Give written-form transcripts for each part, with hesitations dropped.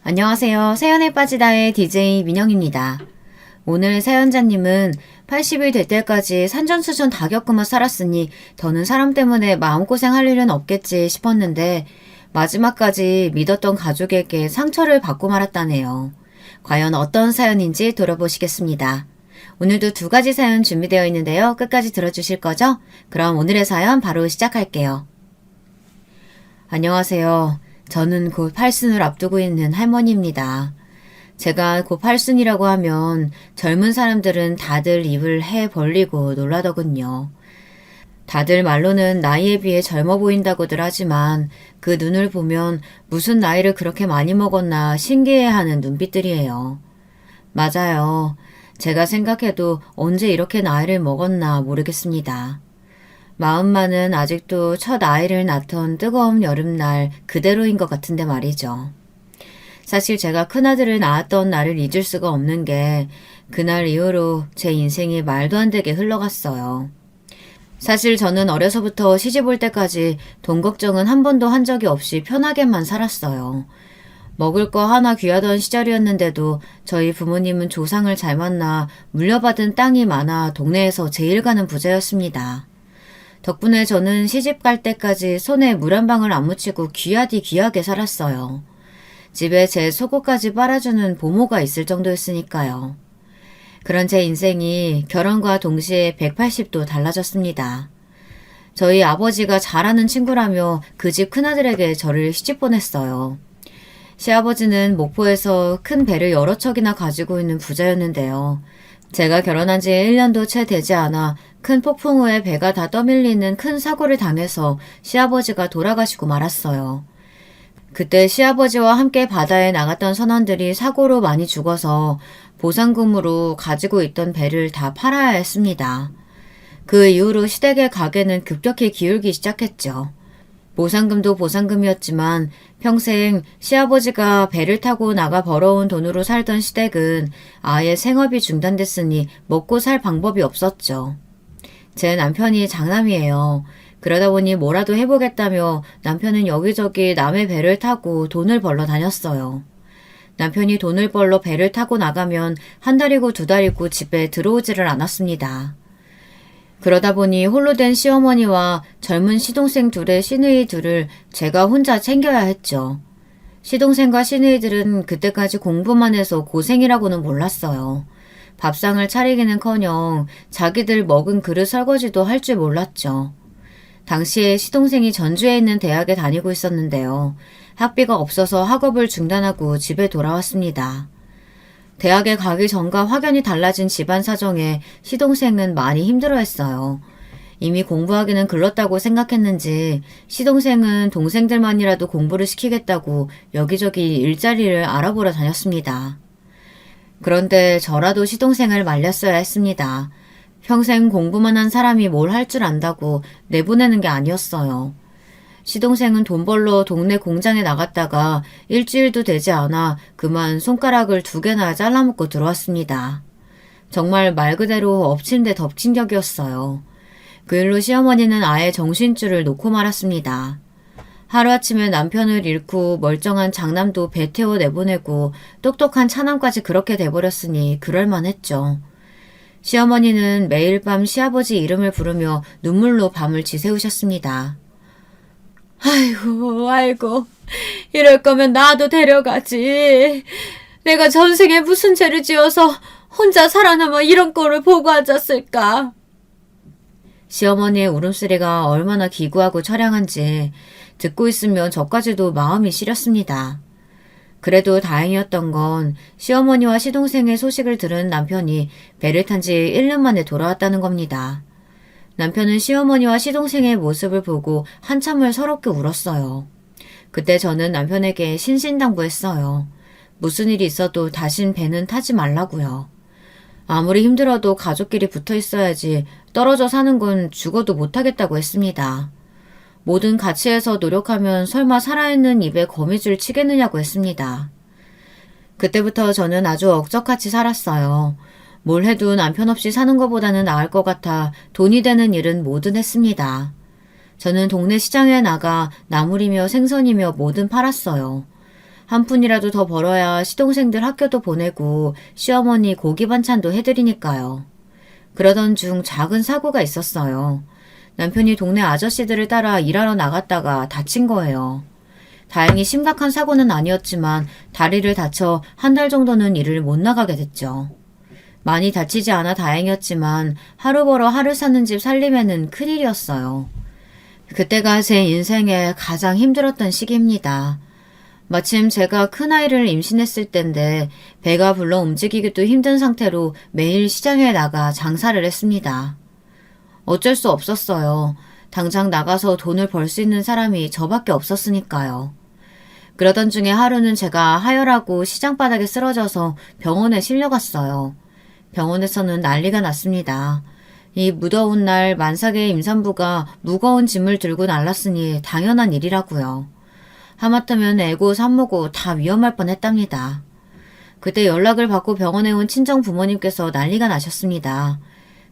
안녕하세요. 사연에 빠지다의 DJ 민영입니다. 오늘 사연자님은 80일 될 때까지 산전수전 다 겪으며 살았으니 더는 사람 때문에 마음고생할 일은 없겠지 싶었는데 마지막까지 믿었던 가족에게 상처를 받고 말았다네요. 과연 어떤 사연인지 들어보시겠습니다. 오늘도 두 가지 사연 준비되어 있는데요. 끝까지 들어주실 거죠? 그럼 오늘의 사연 바로 시작할게요. 안녕하세요. 저는 곧 팔순을 앞두고 있는 할머니입니다. 제가 곧 팔순이라고 하면 젊은 사람들은 다들 입을 해 벌리고 놀라더군요. 다들 말로는 나이에 비해 젊어 보인다고들 하지만 그 눈을 보면 무슨 나이를 그렇게 많이 먹었나 신기해하는 눈빛들이에요. 맞아요. 제가 생각해도 언제 이렇게 나이를 먹었나 모르겠습니다. 마음만은 아직도 첫 아이를 낳던 뜨거운 여름날 그대로인 것 같은데 말이죠. 사실 제가 큰아들을 낳았던 날을 잊을 수가 없는 게 그날 이후로 제 인생이 말도 안 되게 흘러갔어요. 사실 저는 어려서부터 시집 올 때까지 돈 걱정은 한 번도 한 적이 없이 편하게만 살았어요. 먹을 거 하나 귀하던 시절이었는데도 저희 부모님은 조상을 잘 만나 물려받은 땅이 많아 동네에서 제일 가는 부자였습니다. 덕분에 저는 시집 갈 때까지 손에 물 한 방울 안 묻히고 귀하디 귀하게 살았어요. 집에 제 속옷까지 빨아주는 보모가 있을 정도였으니까요. 그런 제 인생이 결혼과 동시에 180도 달라졌습니다. 저희 아버지가 잘하는 친구라며 그 집 큰아들에게 저를 시집 보냈어요. 시아버지는 목포에서 큰 배를 여러 척이나 가지고 있는 부자였는데요. 제가 결혼한 지 1년도 채 되지 않아 큰 폭풍 후에 배가 다 떠밀리는 큰 사고를 당해서 시아버지가 돌아가시고 말았어요. 그때 시아버지와 함께 바다에 나갔던 선원들이 사고로 많이 죽어서 보상금으로 가지고 있던 배를 다 팔아야 했습니다. 그 이후로 시댁의 가게는 급격히 기울기 시작했죠. 보상금도 보상금이었지만 평생 시아버지가 배를 타고 나가 벌어온 돈으로 살던 시댁은 아예 생업이 중단됐으니 먹고 살 방법이 없었죠. 제 남편이 장남이에요. 그러다 보니 뭐라도 해보겠다며 남편은 여기저기 남의 배를 타고 돈을 벌러 다녔어요. 남편이 돈을 벌러 배를 타고 나가면 한 달이고 두 달이고 집에 들어오지를 않았습니다. 그러다 보니 홀로 된 시어머니와 젊은 시동생 둘의 시누이 둘을 제가 혼자 챙겨야 했죠. 시동생과 시누이들은 그때까지 공부만 해서 고생이라고는 몰랐어요. 밥상을 차리기는커녕 자기들 먹은 그릇 설거지도 할 줄 몰랐죠. 당시에 시동생이 전주에 있는 대학에 다니고 있었는데요. 학비가 없어서 학업을 중단하고 집에 돌아왔습니다. 대학에 가기 전과 확연히 달라진 집안 사정에 시동생은 많이 힘들어했어요. 이미 공부하기는 글렀다고 생각했는지 시동생은 동생들만이라도 공부를 시키겠다고 여기저기 일자리를 알아보러 다녔습니다. 그런데 저라도 시동생을 말렸어야 했습니다. 평생 공부만 한 사람이 뭘 할 줄 안다고 내보내는 게 아니었어요. 시동생은 돈 벌러 동네 공장에 나갔다가 일주일도 되지 않아 그만 손가락을 2개나 잘라먹고 들어왔습니다. 정말 말 그대로 엎친 데 덮친 격이었어요. 그 일로 시어머니는 아예 정신줄을 놓고 말았습니다. 하루아침에 남편을 잃고 멀쩡한 장남도 배 태워 내보내고 똑똑한 차남까지 그렇게 돼버렸으니 그럴만했죠. 시어머니는 매일 밤 시아버지 이름을 부르며 눈물로 밤을 지새우셨습니다. 아이고, 이럴 거면 나도 데려가지. 내가 전생에 무슨 죄를 지어서 혼자 살아남아 이런 꼴을 보고 앉았을까. 시어머니의 울음소리가 얼마나 기구하고 처량한지 듣고 있으면 저까지도 마음이 시렸습니다. 그래도 다행이었던 건 시어머니와 시동생의 소식을 들은 남편이 배를 탄 지 1년 만에 돌아왔다는 겁니다. 남편은 시어머니와 시동생의 모습을 보고 한참을 서럽게 울었어요. 그때 저는 남편에게 신신당부했어요. 무슨 일이 있어도 다신 배는 타지 말라고요. 아무리 힘들어도 가족끼리 붙어 있어야지 떨어져 사는 건 죽어도 못하겠다고 했습니다. 뭐든 같이 해서 노력하면 설마 살아있는 입에 거미줄 치겠느냐고 했습니다. 그때부터 저는 아주 억적같이 살았어요. 뭘 해도 남편 없이 사는 것보다는 나을 것 같아 돈이 되는 일은 뭐든 했습니다. 저는 동네 시장에 나가 나물이며 생선이며 뭐든 팔았어요. 한 푼이라도 더 벌어야 시동생들 학교도 보내고 시어머니 고기 반찬도 해드리니까요. 그러던 중 작은 사고가 있었어요. 남편이 동네 아저씨들을 따라 일하러 나갔다가 다친 거예요. 다행히 심각한 사고는 아니었지만 다리를 다쳐 한 달 정도는 일을 못 나가게 됐죠. 많이 다치지 않아 다행이었지만 하루 벌어 하루 사는 집 살림에는 큰일이었어요. 그때가 제 인생에 가장 힘들었던 시기입니다. 마침 제가 큰아이를 임신했을 때인데 배가 불러 움직이기도 힘든 상태로 매일 시장에 나가 장사를 했습니다. 어쩔 수 없었어요. 당장 나가서 돈을 벌 수 있는 사람이 저밖에 없었으니까요. 그러던 중에 하루는 제가 하혈하고 시장바닥에 쓰러져서 병원에 실려갔어요. 병원에서는 난리가 났습니다. 이 무더운 날 만삭의 임산부가 무거운 짐을 들고 날랐으니 당연한 일이라고요. 하마터면 애고 산모고 다 위험할 뻔했답니다. 그때 연락을 받고 병원에 온 친정 부모님께서 난리가 나셨습니다.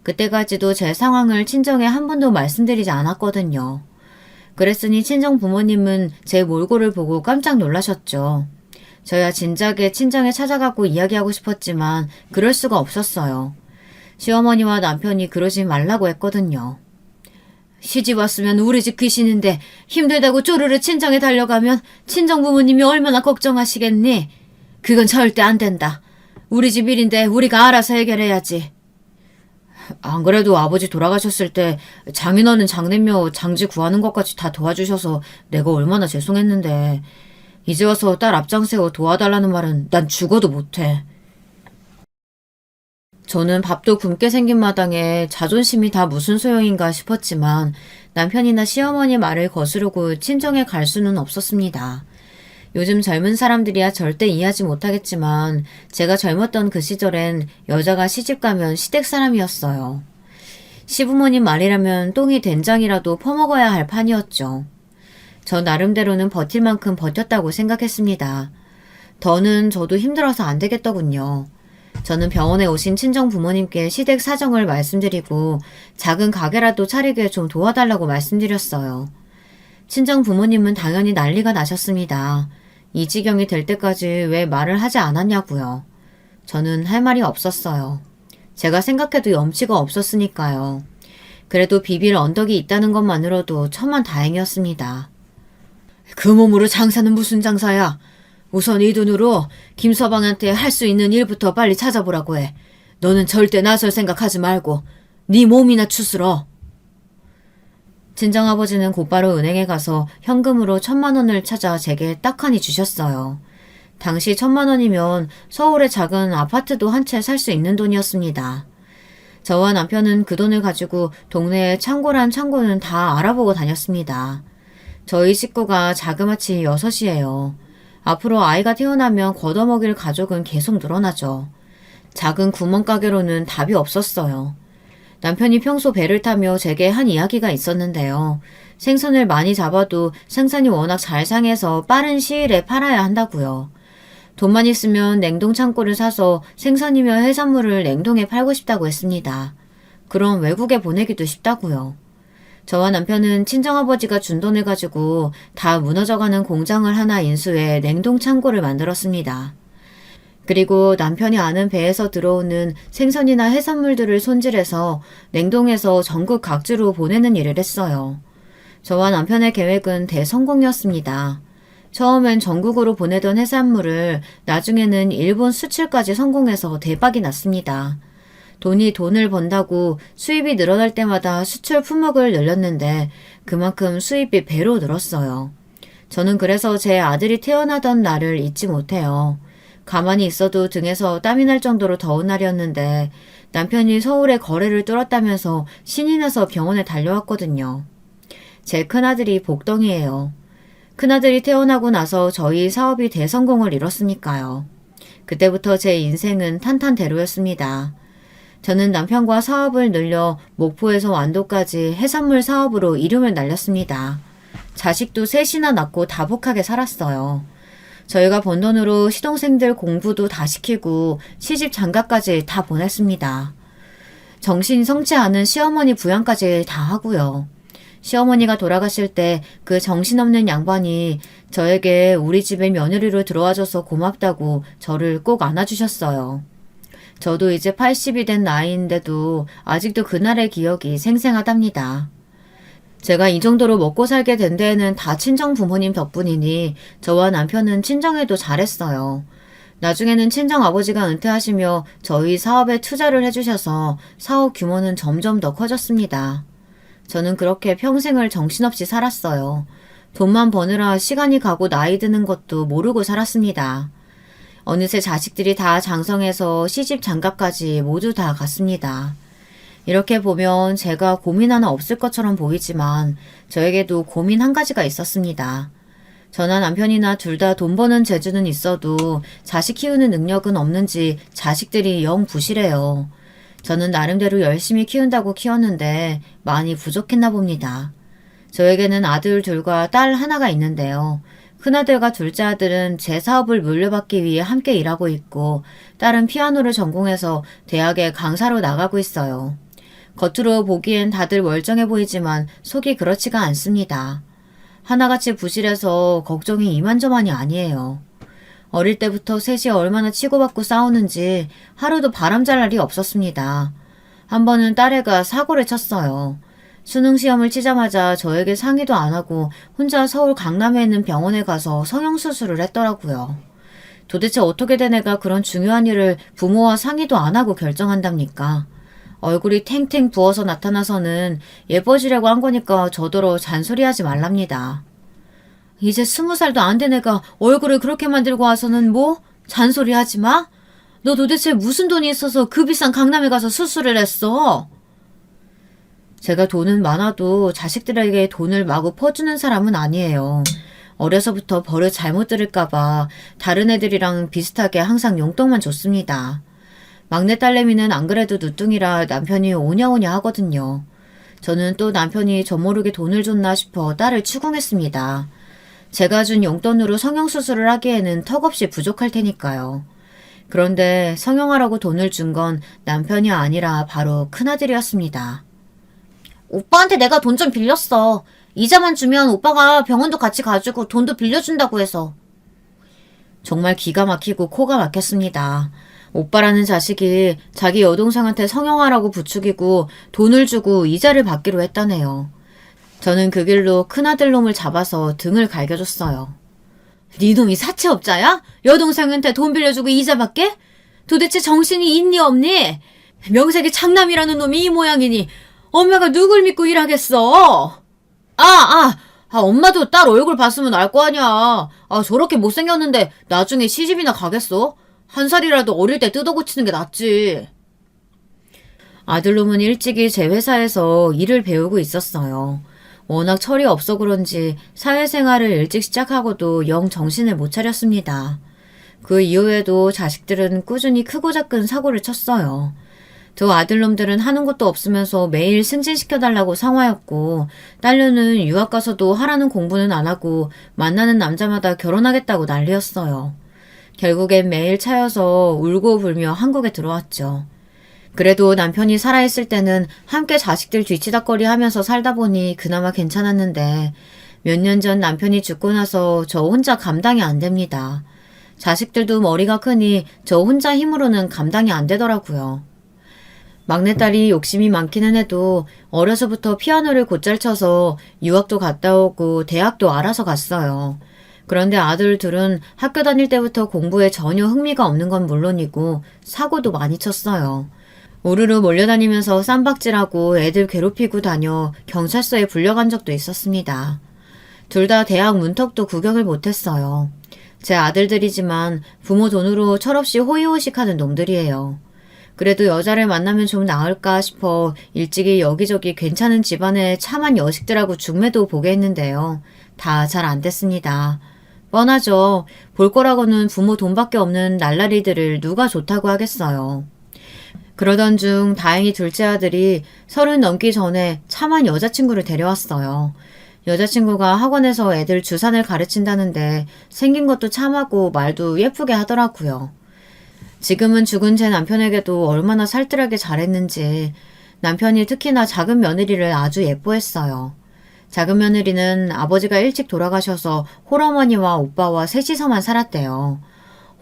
그때까지도 제 상황을 친정에 한 번도 말씀드리지 않았거든요. 그랬으니 친정 부모님은 제 몰골을 보고 깜짝 놀라셨죠. 저야 진작에 친정에 찾아가고 이야기하고 싶었지만 그럴 수가 없었어요. 시어머니와 남편이 그러지 말라고 했거든요. 시집 왔으면 우리 집 귀신인데 힘들다고 쪼르르 친정에 달려가면 친정 부모님이 얼마나 걱정하시겠니? 그건 절대 안 된다. 우리 집 일인데 우리가 알아서 해결해야지. 안 그래도 아버지 돌아가셨을 때 장인어른 장례며 장지 구하는 것까지 다 도와주셔서 내가 얼마나 죄송했는데 이제 와서 딸 앞장세워 도와달라는 말은 난 죽어도 못해. 저는 밥도 굶게 생긴 마당에 자존심이 다 무슨 소용인가 싶었지만 남편이나 시어머니 말을 거스르고 친정에 갈 수는 없었습니다. 요즘 젊은 사람들이야 절대 이해하지 못하겠지만 제가 젊었던 그 시절엔 여자가 시집가면 시댁 사람이었어요. 시부모님 말이라면 똥이 된장이라도 퍼먹어야 할 판이었죠. 저 나름대로는 버틸 만큼 버텼다고 생각했습니다. 더는 저도 힘들어서 안 되겠더군요. 저는 병원에 오신 친정 부모님께 시댁 사정을 말씀드리고 작은 가게라도 차리게 좀 도와달라고 말씀드렸어요. 친정 부모님은 당연히 난리가 나셨습니다. 이 지경이 될 때까지 왜 말을 하지 않았냐고요. 저는 할 말이 없었어요. 제가 생각해도 염치가 없었으니까요. 그래도 비빌 언덕이 있다는 것만으로도 천만다행이었습니다. 그 몸으로 장사는 무슨 장사야? 우선 이 돈으로 김서방한테 할 수 있는 일부터 빨리 찾아보라고 해. 너는 절대 나설 생각하지 말고 네 몸이나 추스러. 친정아버지는 곧바로 은행에 가서 현금으로 1,000만 원을 찾아 제게 딱하니 주셨어요. 당시 1,000만 원이면 서울의 작은 아파트도 한 채 살 수 있는 돈이었습니다. 저와 남편은 그 돈을 가지고 동네의 창고란 창고는 다 알아보고 다녔습니다. 저희 식구가 자그마치 6이에요. 앞으로 아이가 태어나면 걷어먹일 가족은 계속 늘어나죠. 작은 구멍가게로는 답이 없었어요. 남편이 평소 배를 타며 제게 한 이야기가 있었는데요. 생선을 많이 잡아도 생선이 워낙 잘 상해서 빠른 시일에 팔아야 한다고요. 돈만 있으면 냉동 창고를 사서 생선이며 해산물을 냉동해 팔고 싶다고 했습니다. 그럼 외국에 보내기도 쉽다고요. 저와 남편은 친정아버지가 준 돈을 가지고 다 무너져가는 공장을 하나 인수해 냉동 창고를 만들었습니다. 그리고 남편이 아는 배에서 들어오는 생선이나 해산물들을 손질해서 냉동해서 전국 각지로 보내는 일을 했어요. 저와 남편의 계획은 대성공이었습니다. 처음엔 전국으로 보내던 해산물을 나중에는 일본 수출까지 성공해서 대박이 났습니다. 돈이 돈을 번다고 수입이 늘어날 때마다 수출 품목을 늘렸는데 그만큼 수입이 배로 늘었어요. 저는 그래서 제 아들이 태어나던 날을 잊지 못해요. 가만히 있어도 등에서 땀이 날 정도로 더운 날이었는데 남편이 서울에 거래를 뚫었다면서 신이 나서 병원에 달려왔거든요. 제 큰아들이 복덩이예요. 큰아들이 태어나고 나서 저희 사업이 대성공을 이뤘으니까요. 그때부터 제 인생은 탄탄대로였습니다. 저는 남편과 사업을 늘려 목포에서 완도까지 해산물 사업으로 이름을 날렸습니다. 자식도 셋이나 낳고 다복하게 살았어요. 저희가 번 돈으로 시동생들 공부도 다 시키고 시집 장가까지 다 보냈습니다. 정신이 성치 않은 시어머니 부양까지 다 하고요. 시어머니가 돌아가실 때 그 정신없는 양반이 저에게 우리 집에 며느리로 들어와줘서 고맙다고 저를 꼭 안아주셨어요. 저도 이제 80이 된 나이인데도 아직도 그날의 기억이 생생하답니다. 제가 이 정도로 먹고 살게 된 데에는 다 친정 부모님 덕분이니 저와 남편은 친정에도 잘했어요. 나중에는 친정 아버지가 은퇴하시며 저희 사업에 투자를 해주셔서 사업 규모는 점점 더 커졌습니다. 저는 그렇게 평생을 정신없이 살았어요. 돈만 버느라 시간이 가고 나이 드는 것도 모르고 살았습니다. 어느새 자식들이 다 장성해서 시집 장가까지 모두 다 갔습니다. 이렇게 보면 제가 고민 하나 없을 것처럼 보이지만 저에게도 고민 한 가지가 있었습니다. 저나 남편이나 둘 다 돈 버는 재주는 있어도 자식 키우는 능력은 없는지 자식들이 영 부실해요. 저는 나름대로 열심히 키운다고 키웠는데 많이 부족했나 봅니다. 저에게는 아들 둘과 딸 하나가 있는데요. 큰아들과 둘째 아들은 제 사업을 물려받기 위해 함께 일하고 있고 딸은 피아노를 전공해서 대학에 강사로 나가고 있어요. 겉으로 보기엔 다들 멀쩡해 보이지만 속이 그렇지가 않습니다. 하나같이 부실해서 걱정이 이만저만이 아니에요. 어릴 때부터 셋이 얼마나 치고받고 싸우는지 하루도 바람잘 날이 없었습니다. 한 번은 딸애가 사고를 쳤어요. 수능시험을 치자마자 저에게 상의도 안 하고 혼자 서울 강남에 있는 병원에 가서 성형수술을 했더라고요. 도대체 어떻게 된 애가 그런 중요한 일을 부모와 상의도 안 하고 결정한답니까? 얼굴이 탱탱 부어서 나타나서는 예뻐지려고 한 거니까 저더러 잔소리하지 말랍니다. 이제 20살도 안 된 애가 얼굴을 그렇게 만들고 와서는 뭐? 잔소리하지 마? 너 도대체 무슨 돈이 있어서 그 비싼 강남에 가서 수술을 했어? 제가 돈은 많아도 자식들에게 돈을 마구 퍼주는 사람은 아니에요. 어려서부터 버릇 잘못 들을까봐 다른 애들이랑 비슷하게 항상 용돈만 줬습니다. 막내 딸내미는 안 그래도 누뚱이라 남편이 오냐오냐 하거든요. 저는 또 남편이 저 모르게 돈을 줬나 싶어 딸을 추궁했습니다. 제가 준 용돈으로 성형수술을 하기에는 턱없이 부족할 테니까요. 그런데 성형하라고 돈을 준 건 남편이 아니라 바로 큰아들이었습니다. 오빠한테 내가 돈 좀 빌렸어. 이자만 주면 오빠가 병원도 같이 가주고 돈도 빌려준다고 해서. 정말 기가 막히고 코가 막혔습니다. 오빠라는 자식이 자기 여동생한테 성형하라고 부추기고 돈을 주고 이자를 받기로 했다네요. 저는 그 길로 큰아들 놈을 잡아서 등을 갈겨줬어요. 네 놈이 사채업자야? 여동생한테 돈 빌려주고 이자 받게? 도대체 정신이 있니 없니? 명색이 창남이라는 놈이 이 모양이니 엄마가 누굴 믿고 일하겠어? 엄마도 딸 얼굴 봤으면 알 거 아니야. 저렇게 못생겼는데 나중에 시집이나 가겠어? 한 살이라도 어릴 때 뜯어고치는 게 낫지. 아들놈은 일찍이 제 회사에서 일을 배우고 있었어요. 워낙 철이 없어 그런지 사회생활을 일찍 시작하고도 영 정신을 못 차렸습니다. 그 이후에도 자식들은 꾸준히 크고 작은 사고를 쳤어요. 두 아들놈들은 하는 것도 없으면서 매일 승진시켜달라고 상화였고 딸녀는 유학 가서도 하라는 공부는 안 하고 만나는 남자마다 결혼하겠다고 난리였어요. 결국엔 매일 차여서 울고 불며 한국에 들어왔죠. 그래도 남편이 살아있을 때는 함께 자식들 뒤치다꺼리 하면서 살다 보니 그나마 괜찮았는데 몇 년 전 남편이 죽고 나서 저 혼자 감당이 안 됩니다. 자식들도 머리가 크니 저 혼자 힘으로는 감당이 안 되더라고요. 막내딸이 욕심이 많기는 해도 어려서부터 피아노를 곧잘 쳐서 유학도 갔다 오고 대학도 알아서 갔어요. 그런데 아들 둘은 학교 다닐 때부터 공부에 전혀 흥미가 없는 건 물론이고 사고도 많이 쳤어요. 우르르 몰려다니면서 쌈박질하고 애들 괴롭히고 다녀 경찰서에 불려간 적도 있었습니다. 둘 다 대학 문턱도 구경을 못했어요. 제 아들들이지만 부모 돈으로 철없이 호의호식하는 놈들이에요. 그래도 여자를 만나면 좀 나을까 싶어 일찍이 여기저기 괜찮은 집안의 참한 여식들하고 중매도 보게 했는데요. 다 잘 안 됐습니다. 뻔하죠. 볼 거라고는 부모 돈밖에 없는 날라리들을 누가 좋다고 하겠어요. 그러던 중 다행히 둘째 아들이 30 넘기 전에 참한 여자친구를 데려왔어요. 여자친구가 학원에서 애들 주산을 가르친다는데 생긴 것도 참하고 말도 예쁘게 하더라고요. 지금은 죽은 제 남편에게도 얼마나 살뜰하게 잘했는지 남편이 특히나 작은 며느리를 아주 예뻐했어요. 작은 며느리는 아버지가 일찍 돌아가셔서 홀어머니와 오빠와 셋이서만 살았대요.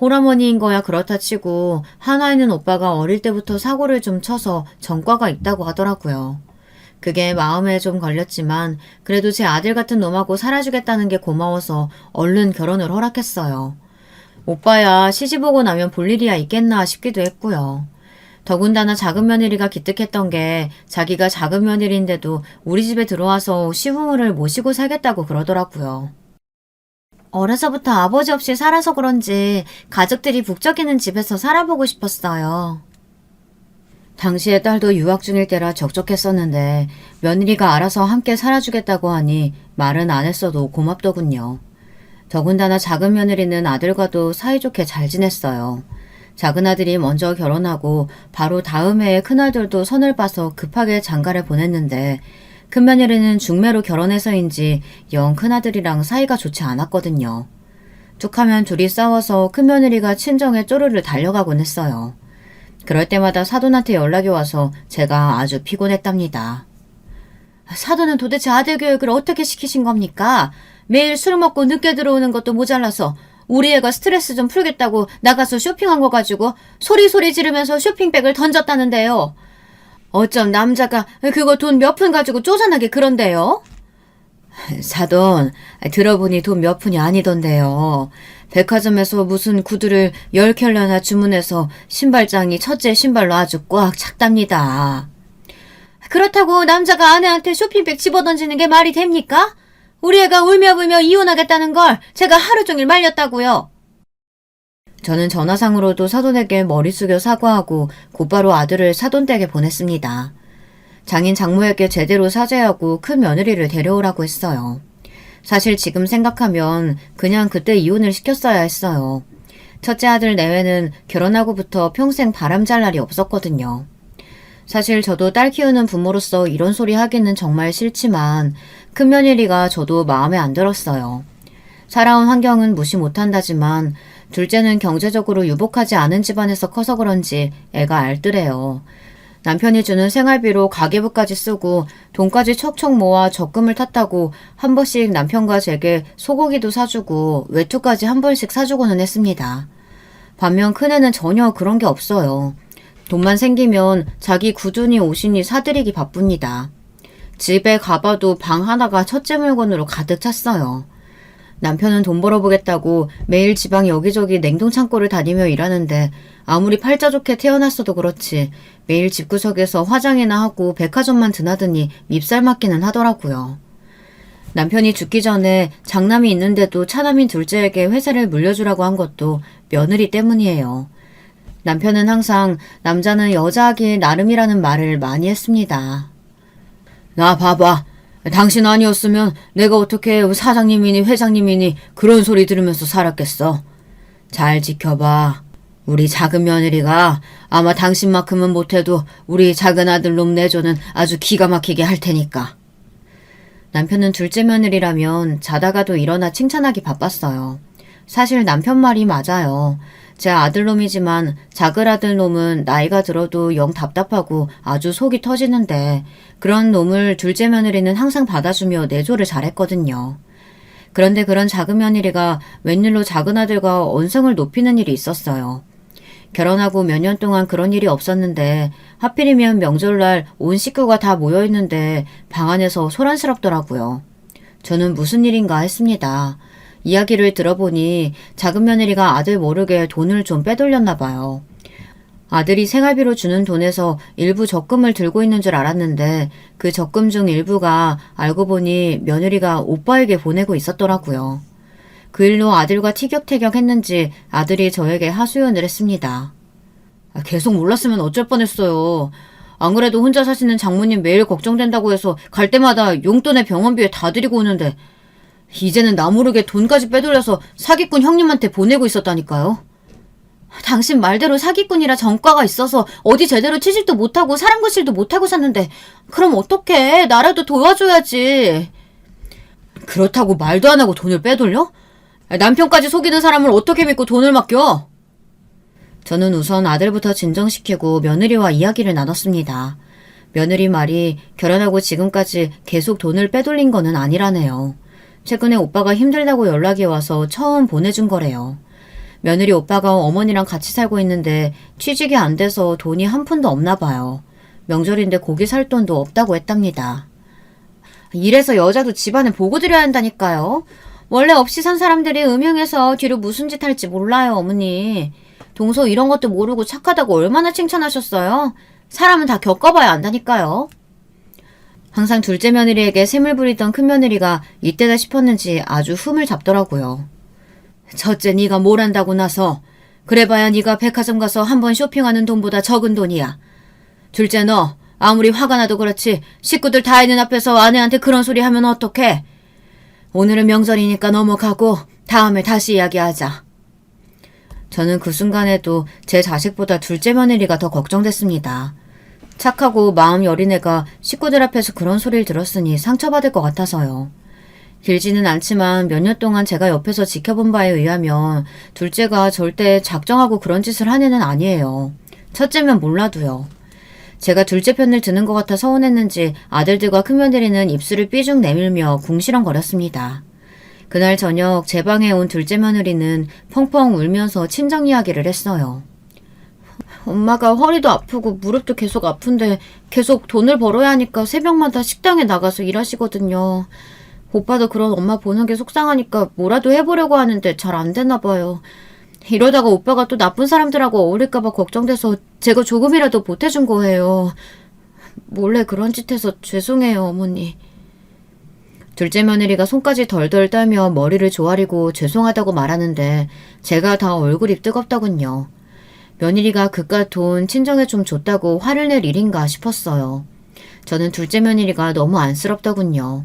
홀어머니인 거야 그렇다 치고 하나 있는 오빠가 어릴 때부터 사고를 좀 쳐서 전과가 있다고 하더라고요. 그게 마음에 좀 걸렸지만 그래도 제 아들 같은 놈하고 살아주겠다는 게 고마워서 얼른 결혼을 허락했어요. 오빠야 시집 오고 나면 볼 일이야 있겠나 싶기도 했고요. 더군다나 작은 며느리가 기특했던 게 자기가 작은 며느리인데도 우리 집에 들어와서 시부모를 모시고 살겠다고 그러더라고요. 어려서부터 아버지 없이 살아서 그런지 가족들이 북적이는 집에서 살아보고 싶었어요. 당시에 딸도 유학 중일 때라 적적했었는데 며느리가 알아서 함께 살아주겠다고 하니 말은 안 했어도 고맙더군요. 더군다나 작은 며느리는 아들과도 사이좋게 잘 지냈어요. 작은 아들이 먼저 결혼하고 바로 다음 해에 큰아들도 선을 봐서 급하게 장가를 보냈는데 큰 며느리는 중매로 결혼해서인지 영 큰아들이랑 사이가 좋지 않았거든요. 툭하면 둘이 싸워서 큰 며느리가 친정에 쪼르르 달려가곤 했어요. 그럴 때마다 사돈한테 연락이 와서 제가 아주 피곤했답니다. 사돈은 도대체 아들 교육을 어떻게 시키신 겁니까? 매일 술 먹고 늦게 들어오는 것도 모자라서 우리 애가 스트레스 좀 풀겠다고 나가서 쇼핑한 거 가지고 소리 지르면서 쇼핑백을 던졌다는데요. 어쩜 남자가 그거 돈 몇 푼 가지고 쪼잔하게 그런데요? 사돈, 들어보니 돈 몇 푼이 아니던데요. 백화점에서 무슨 구두를 10켤레나 주문해서 신발장이 첫째 신발로 아주 꽉 찼답니다. 그렇다고 남자가 아내한테 쇼핑백 집어던지는 게 말이 됩니까? 우리 애가 울며 이혼하겠다는 걸 제가 하루 종일 말렸다고요. 저는 전화상으로도 사돈에게 머리 숙여 사과하고 곧바로 아들을 사돈 댁에 보냈습니다. 장인 장모에게 제대로 사죄하고 큰 며느리를 데려오라고 했어요. 사실 지금 생각하면 그냥 그때 이혼을 시켰어야 했어요. 첫째 아들 내외는 결혼하고부터 평생 바람잘 날이 없었거든요. 사실 저도 딸 키우는 부모로서 이런 소리 하기는 정말 싫지만 큰 며느리가 저도 마음에 안 들었어요. 살아온 환경은 무시 못한다지만 둘째는 경제적으로 유복하지 않은 집안에서 커서 그런지 애가 알뜰해요. 남편이 주는 생활비로 가계부까지 쓰고 돈까지 척척 모아 적금을 탔다고 한 번씩 남편과 제게 소고기도 사주고 외투까지 한 번씩 사주고는 했습니다. 반면 큰애는 전혀 그런 게 없어요. 돈만 생기면 자기 구두니 옷이니 사들이기 바쁩니다. 집에 가봐도 방 하나가 첫째 물건으로 가득 찼어요. 남편은 돈 벌어보겠다고 매일 지방 여기저기 냉동창고를 다니며 일하는데 아무리 팔자 좋게 태어났어도 그렇지 매일 집구석에서 화장이나 하고 백화점만 드나드니 밉살 맞기는 하더라고요. 남편이 죽기 전에 장남이 있는데도 차남인 둘째에게 회사를 물려주라고 한 것도 며느리 때문이에요. 남편은 항상 남자는 여자하기 나름이라는 말을 많이 했습니다. 나 봐봐. 당신 아니었으면 내가 어떻게 사장님이니 회장님이니 그런 소리 들으면서 살았겠어. 잘 지켜봐. 우리 작은 며느리가 아마 당신만큼은 못해도 우리 작은 아들 놈 내조는 아주 기가 막히게 할 테니까. 남편은 둘째 며느리라면 자다가도 일어나 칭찬하기 바빴어요. 사실 남편 말이 맞아요. 제 아들놈이지만 작은 아들놈은 나이가 들어도 영 답답하고 아주 속이 터지는데 그런 놈을 둘째 며느리는 항상 받아주며 내조를 잘했거든요. 그런데 그런 작은 며느리가 웬일로 작은 아들과 언성을 높이는 일이 있었어요. 결혼하고 몇 년 동안 그런 일이 없었는데 하필이면 명절날 온 식구가 다 모여있는데 방 안에서 소란스럽더라고요. 저는 무슨 일인가 했습니다. 이야기를 들어보니 작은 며느리가 아들 모르게 돈을 좀 빼돌렸나 봐요. 아들이 생활비로 주는 돈에서 일부 적금을 들고 있는 줄 알았는데 그 적금 중 일부가 알고 보니 며느리가 오빠에게 보내고 있었더라고요. 그 일로 아들과 티격태격 했는지 아들이 저에게 하소연을 했습니다. 계속 몰랐으면 어쩔 뻔했어요. 안 그래도 혼자 사시는 장모님 매일 걱정된다고 해서 갈 때마다 용돈에 병원비에 다 드리고 오는데 이제는 나 모르게 돈까지 빼돌려서 사기꾼 형님한테 보내고 있었다니까요. 당신 말대로 사기꾼이라 전과가 있어서 어디 제대로 취직도 못하고 사람 구실도 못하고 샀는데 그럼 어떡해. 나라도 도와줘야지. 그렇다고 말도 안 하고 돈을 빼돌려? 남편까지 속이는 사람을 어떻게 믿고 돈을 맡겨? 저는 우선 아들부터 진정시키고 며느리와 이야기를 나눴습니다. 며느리 말이 결혼하고 지금까지 계속 돈을 빼돌린 거는 아니라네요. 최근에 오빠가 힘들다고 연락이 와서 처음 보내준 거래요. 며느리 오빠가 어머니랑 같이 살고 있는데 취직이 안 돼서 돈이 한 푼도 없나 봐요. 명절인데 고기 살 돈도 없다고 했답니다. 이래서 여자도 집안에 보고 드려야 한다니까요. 원래 없이 산 사람들이 음흉해서 뒤로 무슨 짓 할지 몰라요, 어머니. 동서 이런 것도 모르고 착하다고 얼마나 칭찬하셨어요? 사람은 다 겪어봐야 안다니까요. 항상 둘째 며느리에게 샘을 부리던 큰 며느리가 이때다 싶었는지 아주 흠을 잡더라고요. 첫째 네가 뭘 한다고 나서 그래봐야 네가 백화점 가서 한 번 쇼핑하는 돈보다 적은 돈이야. 둘째 너 아무리 화가 나도 그렇지 식구들 다 있는 앞에서 아내한테 그런 소리 하면 어떡해. 오늘은 명절이니까 넘어가고 다음에 다시 이야기하자. 저는 그 순간에도 제 자식보다 둘째 며느리가 더 걱정됐습니다. 착하고 마음 여린 애가 식구들 앞에서 그런 소리를 들었으니 상처받을 것 같아서요. 길지는 않지만 몇 년 동안 제가 옆에서 지켜본 바에 의하면 둘째가 절대 작정하고 그런 짓을 한 애는 아니에요. 첫째면 몰라도요. 제가 둘째 편을 드는 것 같아 서운했는지 아들들과 큰며느리는 입술을 삐죽 내밀며 궁시렁거렸습니다. 그날 저녁 제 방에 온 둘째 며느리는 펑펑 울면서 친정 이야기를 했어요. 엄마가 허리도 아프고 무릎도 계속 아픈데 계속 돈을 벌어야 하니까 새벽마다 식당에 나가서 일하시거든요. 오빠도 그런 엄마 보는 게 속상하니까 뭐라도 해보려고 하는데 잘 안 되나 봐요. 이러다가 오빠가 또 나쁜 사람들하고 어울릴까 봐 걱정돼서 제가 조금이라도 보태준 거예요. 몰래 그런 짓 해서 죄송해요, 어머니. 둘째 며느리가 손까지 덜덜 떨며 머리를 조아리고 죄송하다고 말하는데 제가 다 얼굴이 뜨겁더군요. 며느리가 그깟 돈 친정에 좀 줬다고 화를 낼 일인가 싶었어요. 저는 둘째 며느리가 너무 안쓰럽더군요.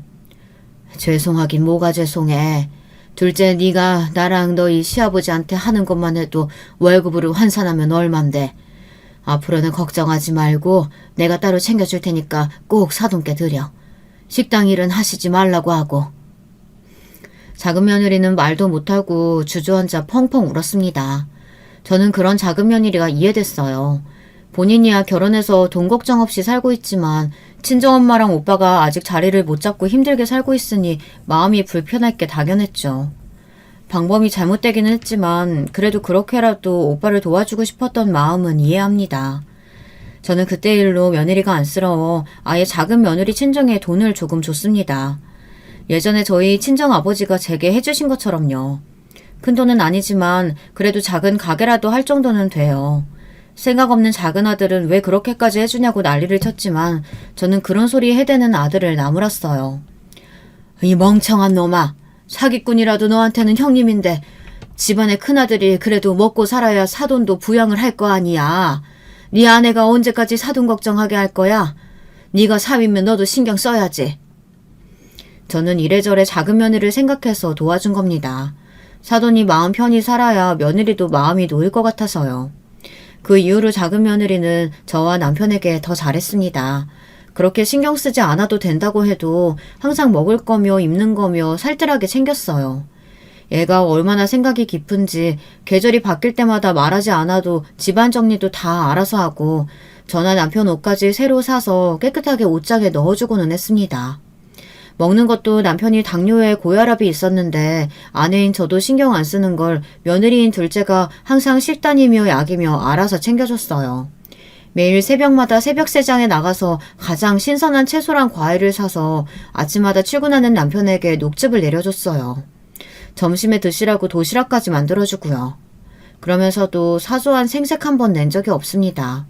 죄송하긴 뭐가 죄송해. 둘째 네가 나랑 너희 시아버지한테 하는 것만 해도 월급으로 환산하면 얼만데. 앞으로는 걱정하지 말고 내가 따로 챙겨줄 테니까 꼭 사돈께 드려. 식당 일은 하시지 말라고 하고. 작은 며느리는 말도 못하고 주저앉아 펑펑 울었습니다. 저는 그런 작은 며느리가 이해됐어요. 본인이야 결혼해서 돈 걱정 없이 살고 있지만 친정엄마랑 오빠가 아직 자리를 못 잡고 힘들게 살고 있으니 마음이 불편할 게 당연했죠. 방법이 잘못되기는 했지만 그래도 그렇게라도 오빠를 도와주고 싶었던 마음은 이해합니다. 저는 그때 일로 며느리가 안쓰러워 아예 작은 며느리 친정에 돈을 조금 줬습니다. 예전에 저희 친정아버지가 제게 해주신 것처럼요. 큰 돈은 아니지만 그래도 작은 가게라도 할 정도는 돼요. 생각 없는 작은 아들은 왜 그렇게까지 해주냐고 난리를 쳤지만 저는 그런 소리 해대는 아들을 나무랐어요. 이 멍청한 놈아. 사기꾼이라도 너한테는 형님인데 집안의 큰아들이 그래도 먹고 살아야 사돈도 부양을 할 거 아니야. 네 아내가 언제까지 사돈 걱정하게 할 거야? 네가 사위면 너도 신경 써야지. 저는 이래저래 작은 며느리를 생각해서 도와준 겁니다. 사돈이 마음 편히 살아야 며느리도 마음이 놓일 것 같아서요. 그 이후로 작은 며느리는 저와 남편에게 더 잘했습니다. 그렇게 신경 쓰지 않아도 된다고 해도 항상 먹을 거며 입는 거며 살뜰하게 챙겼어요. 얘가 얼마나 생각이 깊은지 계절이 바뀔 때마다 말하지 않아도 집안 정리도 다 알아서 하고 저나 남편 옷까지 새로 사서 깨끗하게 옷장에 넣어주고는 했습니다. 먹는 것도 남편이 당뇨에 고혈압이 있었는데 아내인 저도 신경 안 쓰는 걸 며느리인 둘째가 항상 식단이며 약이며 알아서 챙겨줬어요. 매일 새벽마다 새벽세장에 나가서 가장 신선한 채소랑 과일을 사서 아침마다 출근하는 남편에게 녹즙을 내려줬어요. 점심에 드시라고 도시락까지 만들어주고요. 그러면서도 사소한 생색 한 번 낸 적이 없습니다.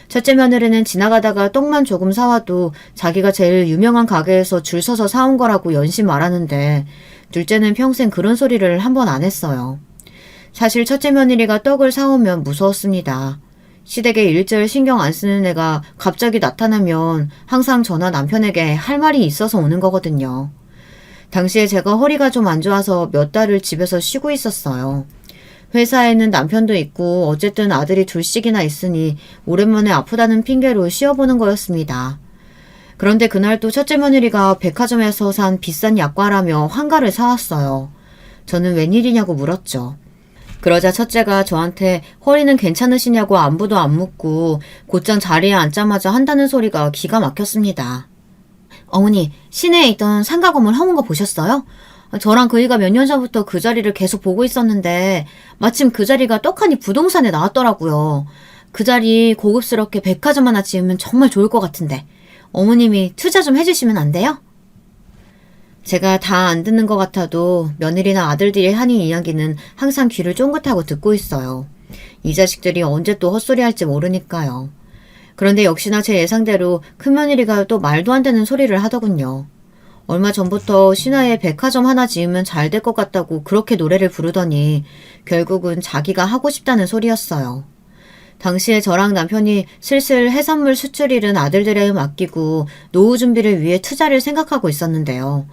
첫째 며느리는 지나가다가 떡만 조금 사와도 자기가 제일 유명한 가게에서 줄 서서 사온 거라고 연신 말하는데 둘째는 평생 그런 소리를 한 번 안 했어요. 사실 첫째 며느리가 떡을 사오면 무서웠습니다. 시댁에 일절 신경 안 쓰는 애가 갑자기 나타나면 항상 저나 남편에게 할 말이 있어서 오는 거거든요. 당시에 제가 허리가 좀 안 좋아서 몇 달을 집에서 쉬고 있었어요. 회사에는 남편도 있고 어쨌든 아들이 둘씩이나 있으니 오랜만에 아프다는 핑계로 쉬어보는 거였습니다. 그런데 그날 또 첫째 며느리가 백화점에서 산 비싼 약과라며 환가를 사왔어요. 저는 웬일이냐고 물었죠. 그러자 첫째가 저한테 허리는 괜찮으시냐고 안부도 안 묻고 곧장 자리에 앉자마자 한다는 소리가 기가 막혔습니다. 어머니, 시내에 있던 상가 건물 허문 거 보셨어요? 저랑 그이가 몇 년 전부터 그 자리를 계속 보고 있었는데 마침 그 자리가 떡하니 부동산에 나왔더라고요. 그 자리 고급스럽게 백화점 하나 지으면 정말 좋을 것 같은데 어머님이 투자 좀 해주시면 안 돼요? 제가 다 안 듣는 것 같아도 며느리나 아들들이 하는 이야기는 항상 귀를 쫑긋하고 듣고 있어요. 이 자식들이 언제 또 헛소리 할지 모르니까요. 그런데 역시나 제 예상대로 큰며느리가 또 말도 안 되는 소리를 하더군요. 얼마 전부터 신화에 백화점 하나 지으면 잘 될 것 같다고 그렇게 노래를 부르더니 결국은 자기가 하고 싶다는 소리였어요. 당시에 저랑 남편이 슬슬 해산물 수출일은 아들들에 맡기고 노후 준비를 위해 투자를 생각하고 있었는데요.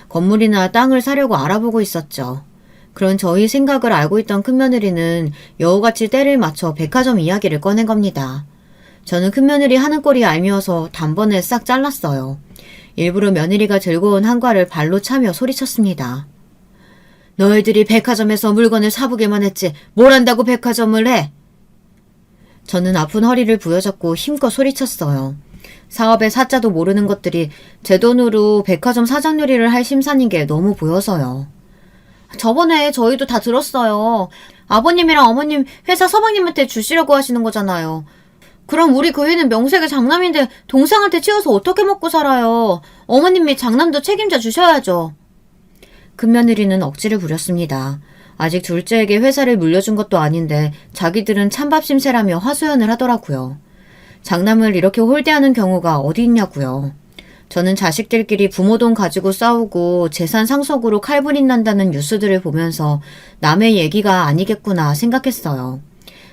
건물이나 땅을 사려고 알아보고 있었죠. 그런 저희 생각을 알고 있던 큰며느리는 여우같이 때를 맞춰 백화점 이야기를 꺼낸 겁니다. 저는 큰며느리 하는 꼴이 얄미워서 단번에 싹 잘랐어요. 일부러 며느리가 들고 온 한과를 발로 차며 소리쳤습니다. 너희들이 백화점에서 물건을 사보기만 했지 뭘 한다고 백화점을 해? 저는 아픈 허리를 부여잡고 힘껏 소리쳤어요. 사업의 사자도 모르는 것들이 제 돈으로 백화점 사장 요리를 할 심산인 게 너무 보여서요. 저번에 저희도 다 들었어요. 아버님이랑 어머님 회사 서방님한테 주시려고 하시는 거잖아요. 그럼 우리 그 애는 명색의 장남인데 동생한테 치워서 어떻게 먹고 살아요. 어머님이 장남도 책임져 주셔야죠. 큰며느리는 억지를 부렸습니다. 아직 둘째에게 회사를 물려준 것도 아닌데 자기들은 찬밥 심세라며 하소연을 하더라고요. 장남을 이렇게 홀대하는 경우가 어디 있냐고요. 저는 자식들끼리 부모 돈 가지고 싸우고 재산 상속으로 칼분이 난다는 뉴스들을 보면서 남의 얘기가 아니겠구나 생각했어요.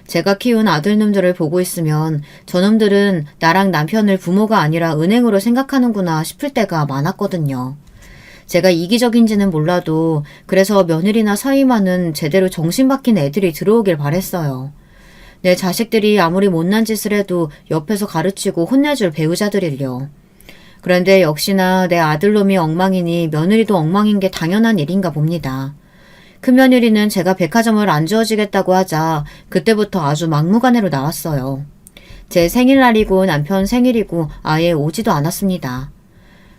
제가 키운 아들놈들을 보고 있으면 저놈들은 나랑 남편을 부모가 아니라 은행으로 생각하는구나 싶을 때가 많았거든요. 제가 이기적인지는 몰라도 그래서 며느리나 사위만은 제대로 정신 박힌 애들이 들어오길 바랬어요. 내 자식들이 아무리 못난 짓을 해도 옆에서 가르치고 혼내줄 배우자들일요. 그런데 역시나 내 아들놈이 엉망이니 며느리도 엉망인 게 당연한 일인가 봅니다. 큰며느리는 제가 백화점을 안 지어주겠다고 하자 그때부터 아주 막무가내로 나왔어요. 제 생일날이고 남편 생일이고 아예 오지도 않았습니다.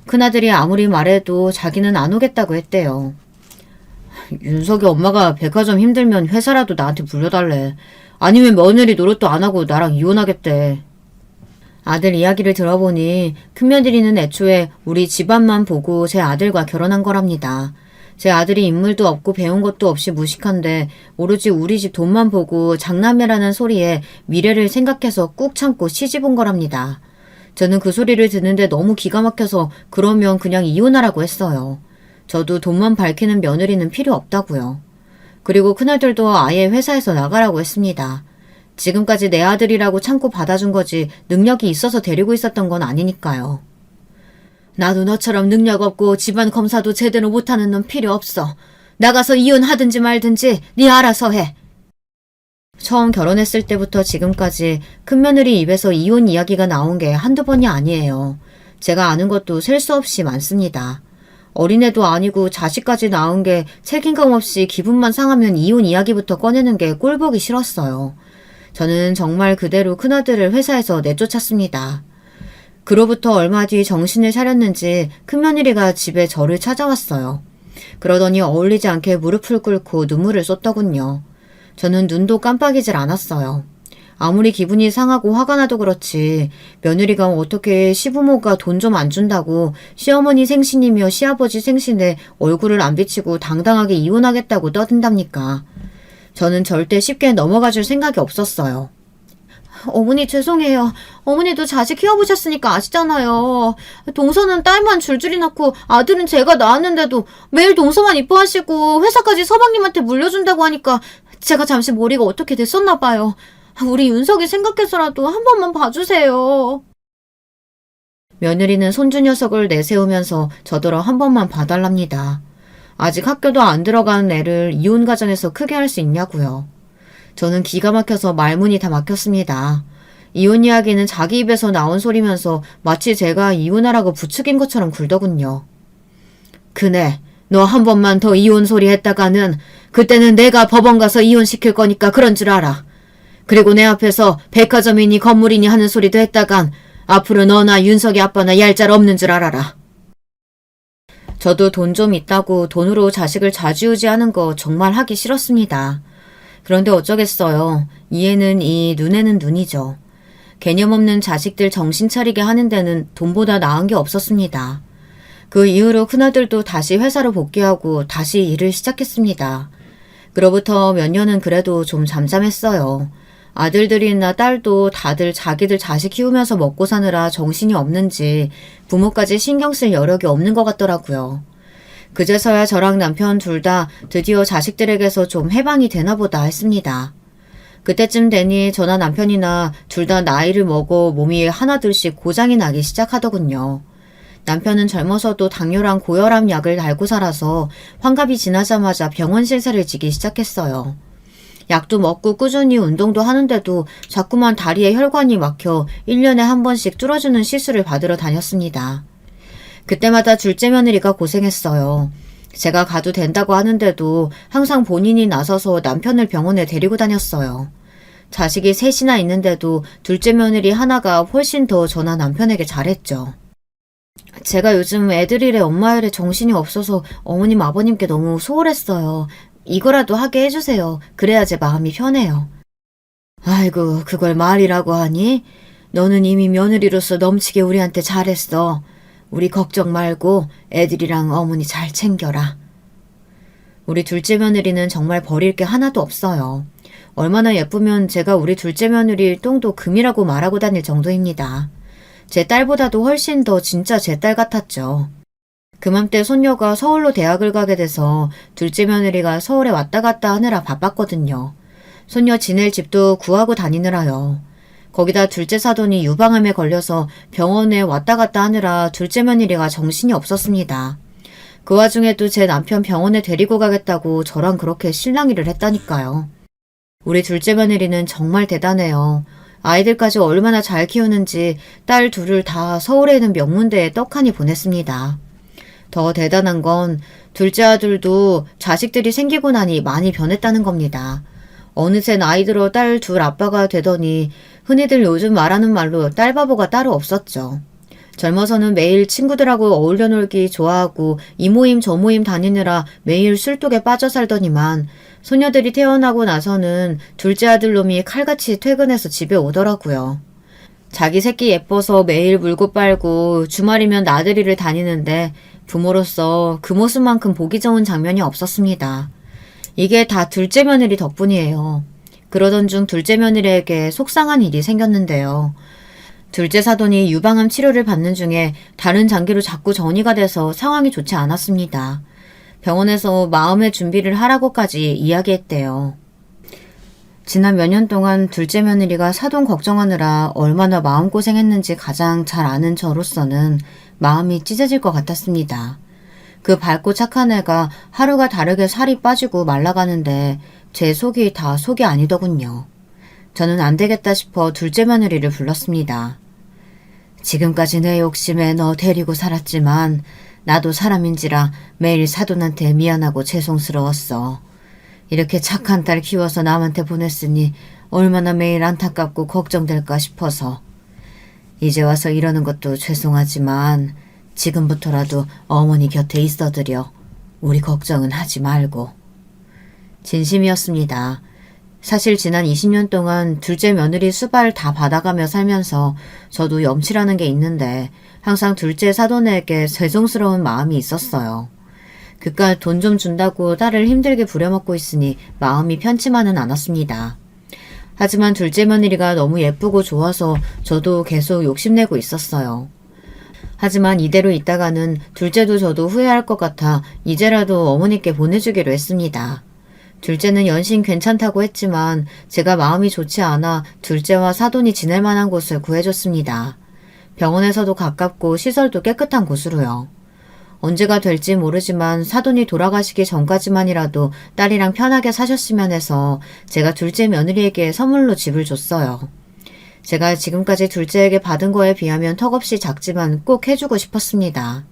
큰아들이 아무리 말해도 자기는 안 오겠다고 했대요. 윤석이 엄마가 백화점 힘들면 회사라도 나한테 불려달래. 아니면 며느리 노릇도 안 하고 나랑 이혼하겠대. 아들 이야기를 들어보니 큰며느리는 애초에 우리 집안만 보고 제 아들과 결혼한 거랍니다. 제 아들이 인물도 없고 배운 것도 없이 무식한데 오로지 우리 집 돈만 보고 장남이라는 소리에 미래를 생각해서 꾹 참고 시집 온 거랍니다. 저는 그 소리를 듣는데 너무 기가 막혀서 그러면 그냥 이혼하라고 했어요. 저도 돈만 밝히는 며느리는 필요 없다고요. 그리고 큰아들도 아예 회사에서 나가라고 했습니다. 지금까지 내 아들이라고 참고 받아준 거지 능력이 있어서 데리고 있었던 건 아니니까요. 나도 너처럼 능력 없고 집안 검사도 제대로 못하는 놈 필요 없어. 나가서 이혼하든지 말든지 네 알아서 해. 처음 결혼했을 때부터 지금까지 큰며느리 입에서 이혼 이야기가 나온 게 한두 번이 아니에요. 제가 아는 것도 셀 수 없이 많습니다. 어린애도 아니고 자식까지 낳은 게 책임감 없이 기분만 상하면 이혼 이야기부터 꺼내는 게 꼴보기 싫었어요. 저는 정말 그대로 큰아들을 회사에서 내쫓았습니다. 그로부터 얼마 뒤 정신을 차렸는지 큰며느리가 집에 저를 찾아왔어요. 그러더니 어울리지 않게 무릎을 꿇고 눈물을 쏟더군요. 저는 눈도 깜빡이질 않았어요. 아무리 기분이 상하고 화가 나도 그렇지 며느리가 어떻게 시부모가 돈 좀 안 준다고 시어머니 생신이며 시아버지 생신에 얼굴을 안 비치고 당당하게 이혼하겠다고 떠든답니까? 저는 절대 쉽게 넘어가줄 생각이 없었어요. 어머니 죄송해요. 어머니도 자식 키워보셨으니까 아시잖아요. 동서는 딸만 줄줄이 낳고 아들은 제가 낳았는데도 매일 동서만 이뻐하시고 회사까지 서방님한테 물려준다고 하니까 제가 잠시 머리가 어떻게 됐었나 봐요. 우리 윤석이 생각해서라도 한 번만 봐주세요. 며느리는 손주 녀석을 내세우면서 저더러 한 번만 봐달랍니다. 아직 학교도 안 들어간 애를 이혼 가정에서 크게 할 수 있냐고요. 저는 기가 막혀서 말문이 다 막혔습니다. 이혼 이야기는 자기 입에서 나온 소리면서 마치 제가 이혼하라고 부추긴 것처럼 굴더군요. 그네, 너 한 번만 더 이혼 소리 했다가는 그때는 내가 법원 가서 이혼시킬 거니까 그런 줄 알아. 그리고 내 앞에서 백화점이니 건물이니 하는 소리도 했다간 앞으로 너나 윤석이 아빠나 얄짤 없는 줄 알아라. 저도 돈 좀 있다고 돈으로 자식을 좌지우지하는 거 정말 하기 싫었습니다. 그런데 어쩌겠어요. 이에는 이, 눈에는 눈이죠. 개념 없는 자식들 정신 차리게 하는 데는 돈보다 나은 게 없었습니다. 그 이후로 큰아들도 다시 회사로 복귀하고 다시 일을 시작했습니다. 그로부터 몇 년은 그래도 좀 잠잠했어요. 아들들이나 딸도 다들 자기들 자식 키우면서 먹고 사느라 정신이 없는지 부모까지 신경 쓸 여력이 없는 것 같더라고요. 그제서야 저랑 남편 둘 다 드디어 자식들에게서 좀 해방이 되나 보다 했습니다. 그때쯤 되니 저나 남편이나 둘 다 나이를 먹어 몸이 하나둘씩 고장이 나기 시작하더군요. 남편은 젊어서도 당뇨랑 고혈압 약을 달고 살아서 환갑이 지나자마자 병원 신세를 지기 시작했어요. 약도 먹고 꾸준히 운동도 하는데도 자꾸만 다리에 혈관이 막혀 1년에 한 번씩 뚫어주는 시술을 받으러 다녔습니다. 그때마다 둘째 며느리가 고생했어요. 제가 가도 된다고 하는데도 항상 본인이 나서서 남편을 병원에 데리고 다녔어요. 자식이 셋이나 있는데도 둘째 며느리 하나가 훨씬 더 저나 남편에게 잘했죠. 제가 요즘 애들일에 엄마일에 정신이 없어서 어머님 아버님께 너무 소홀했어요. 이거라도 하게 해주세요. 그래야 제 마음이 편해요. 아이고, 그걸 말이라고 하니? 너는 이미 며느리로서 넘치게 우리한테 잘했어. 우리 걱정 말고 애들이랑 어머니 잘 챙겨라. 우리 둘째 며느리는 정말 버릴 게 하나도 없어요. 얼마나 예쁘면 제가 우리 둘째 며느리 똥도 금이라고 말하고 다닐 정도입니다. 제 딸보다도 훨씬 더 진짜 제 딸 같았죠. 그맘때 손녀가 서울로 대학을 가게 돼서 둘째 며느리가 서울에 왔다 갔다 하느라 바빴거든요. 손녀 지낼 집도 구하고 다니느라요. 거기다 둘째 사돈이 유방암에 걸려서 병원에 왔다 갔다 하느라 둘째 며느리가 정신이 없었습니다. 그 와중에도 제 남편 병원에 데리고 가겠다고 저랑 그렇게 실랑이를 했다니까요. 우리 둘째 며느리는 정말 대단해요. 아이들까지 얼마나 잘 키우는지 딸 둘을 다 서울에 있는 명문대에 떡하니 보냈습니다. 더 대단한 건 둘째 아들도 자식들이 생기고 나니 많이 변했다는 겁니다. 어느새 나이 들어 딸 둘 아빠가 되더니 흔히들 요즘 말하는 말로 딸바보가 따로 없었죠. 젊어서는 매일 친구들하고 어울려 놀기 좋아하고 이 모임 저 모임 다니느라 매일 술독에 빠져 살더니만 소녀들이 태어나고 나서는 둘째 아들 놈이 칼같이 퇴근해서 집에 오더라고요. 자기 새끼 예뻐서 매일 물고 빨고 주말이면 나들이를 다니는데 부모로서 그 모습만큼 보기 좋은 장면이 없었습니다. 이게 다 둘째 며느리 덕분이에요. 그러던 중 둘째 며느리에게 속상한 일이 생겼는데요. 둘째 사돈이 유방암 치료를 받는 중에 다른 장기로 자꾸 전이가 돼서 상황이 좋지 않았습니다. 병원에서 마음의 준비를 하라고까지 이야기했대요. 지난 몇 년 동안 둘째 며느리가 사돈 걱정하느라 얼마나 마음고생했는지 가장 잘 아는 저로서는 마음이 찢어질 것 같았습니다. 그 밝고 착한 애가 하루가 다르게 살이 빠지고 말라가는데 제 속이 다 속이 아니더군요. 저는 안 되겠다 싶어 둘째 며느리를 불렀습니다. 지금까지 내 욕심에 너 데리고 살았지만 나도 사람인지라 매일 사돈한테 미안하고 죄송스러웠어. 이렇게 착한 딸 키워서 남한테 보냈으니 얼마나 매일 안타깝고 걱정될까 싶어서. 이제 와서 이러는 것도 죄송하지만 지금부터라도 어머니 곁에 있어드려. 우리 걱정은 하지 말고. 진심이었습니다. 사실 지난 20년 동안 둘째 며느리 수발 다 받아가며 살면서 저도 염치라는 게 있는데 항상 둘째 사돈에게 죄송스러운 마음이 있었어요. 그깟 돈 좀 준다고 딸을 힘들게 부려먹고 있으니 마음이 편치만은 않았습니다. 하지만 둘째 며느리가 너무 예쁘고 좋아서 저도 계속 욕심내고 있었어요. 하지만 이대로 있다가는 둘째도 저도 후회할 것 같아 이제라도 어머니께 보내주기로 했습니다. 둘째는 연신 괜찮다고 했지만 제가 마음이 좋지 않아 둘째와 사돈이 지낼 만한 곳을 구해줬습니다. 병원에서도 가깝고 시설도 깨끗한 곳으로요. 언제가 될지 모르지만 사돈이 돌아가시기 전까지만이라도 딸이랑 편하게 사셨으면 해서 제가 둘째 며느리에게 선물로 집을 줬어요. 제가 지금까지 둘째에게 받은 거에 비하면 턱없이 작지만 꼭 해주고 싶었습니다.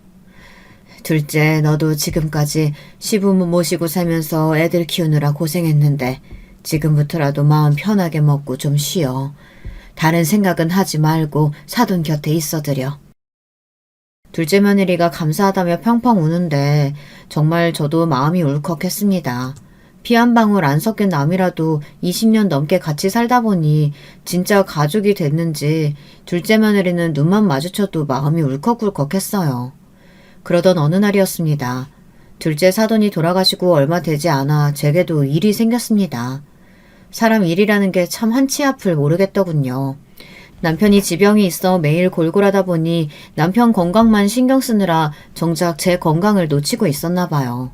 둘째, 너도 지금까지 시부모 모시고 살면서 애들 키우느라 고생했는데 지금부터라도 마음 편하게 먹고 좀 쉬어. 다른 생각은 하지 말고 사돈 곁에 있어드려. 둘째 며느리가 감사하다며 펑펑 우는데 정말 저도 마음이 울컥했습니다. 피 한 방울 안 섞인 남이라도 20년 넘게 같이 살다 보니 진짜 가족이 됐는지 둘째 며느리는 눈만 마주쳐도 마음이 울컥울컥했어요. 그러던 어느 날이었습니다. 둘째 사돈이 돌아가시고 얼마 되지 않아 제게도 일이 생겼습니다. 사람 일이라는 게 참 한치 앞을 모르겠더군요. 남편이 지병이 있어 매일 골골하다 보니 남편 건강만 신경 쓰느라 정작 제 건강을 놓치고 있었나 봐요.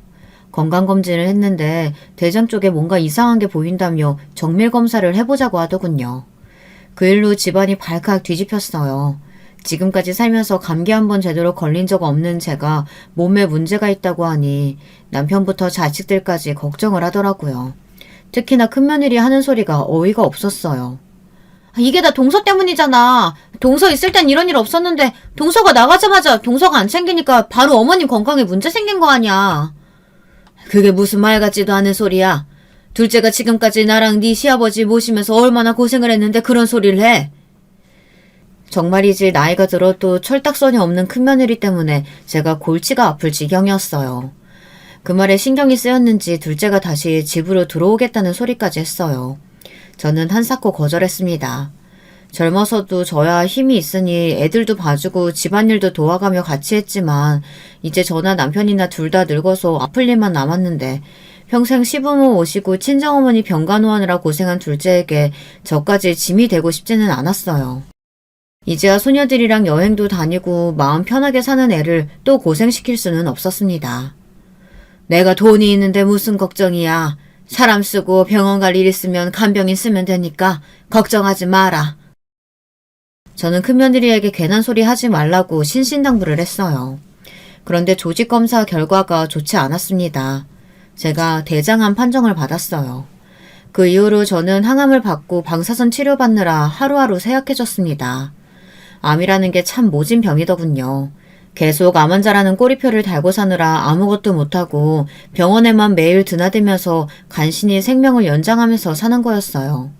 건강검진을 했는데 대장 쪽에 뭔가 이상한 게 보인다며 정밀검사를 해보자고 하더군요. 그 일로 집안이 발칵 뒤집혔어요. 지금까지 살면서 감기 한 번 제대로 걸린 적 없는 제가 몸에 문제가 있다고 하니 남편부터 자식들까지 걱정을 하더라고요. 특히나 큰며느리 하는 소리가 어이가 없었어요. 이게 다 동서 때문이잖아. 동서 있을 땐 이런 일 없었는데 동서가 나가자마자 동서가 안 챙기니까 바로 어머님 건강에 문제 생긴 거 아니야. 그게 무슨 말 같지도 않은 소리야. 둘째가 지금까지 나랑 네 시아버지 모시면서 얼마나 고생을 했는데 그런 소리를 해. 정말이지 나이가 들어 또 철딱선이 없는 큰며느리 때문에 제가 골치가 아플 지경이었어요. 그 말에 신경이 쓰였는지 둘째가 다시 집으로 들어오겠다는 소리까지 했어요. 저는 한사코 거절했습니다. 젊어서도 저야 힘이 있으니 애들도 봐주고 집안일도 도와가며 같이 했지만 이제 저나 남편이나 둘 다 늙어서 아플 일만 남았는데 평생 시부모 모시고 친정어머니 병간호하느라 고생한 둘째에게 저까지 짐이 되고 싶지는 않았어요. 이제야 소녀들이랑 여행도 다니고 마음 편하게 사는 애를 또 고생시킬 수는 없었습니다. 내가 돈이 있는데 무슨 걱정이야. 사람 쓰고 병원 갈 일 있으면 간병인 쓰면 되니까 걱정하지 마라. 저는 큰며느리에게 괜한 소리 하지 말라고 신신당부를 했어요. 그런데 조직검사 결과가 좋지 않았습니다. 제가 대장암 판정을 받았어요. 그 이후로 저는 항암을 받고 방사선 치료받느라 하루하루 쇠약해졌습니다. 암이라는 게 참 모진 병이더군요. 계속 암 환자라는 꼬리표를 달고 사느라 아무것도 못하고 병원에만 매일 드나들면서 간신히 생명을 연장하면서 사는 거였어요.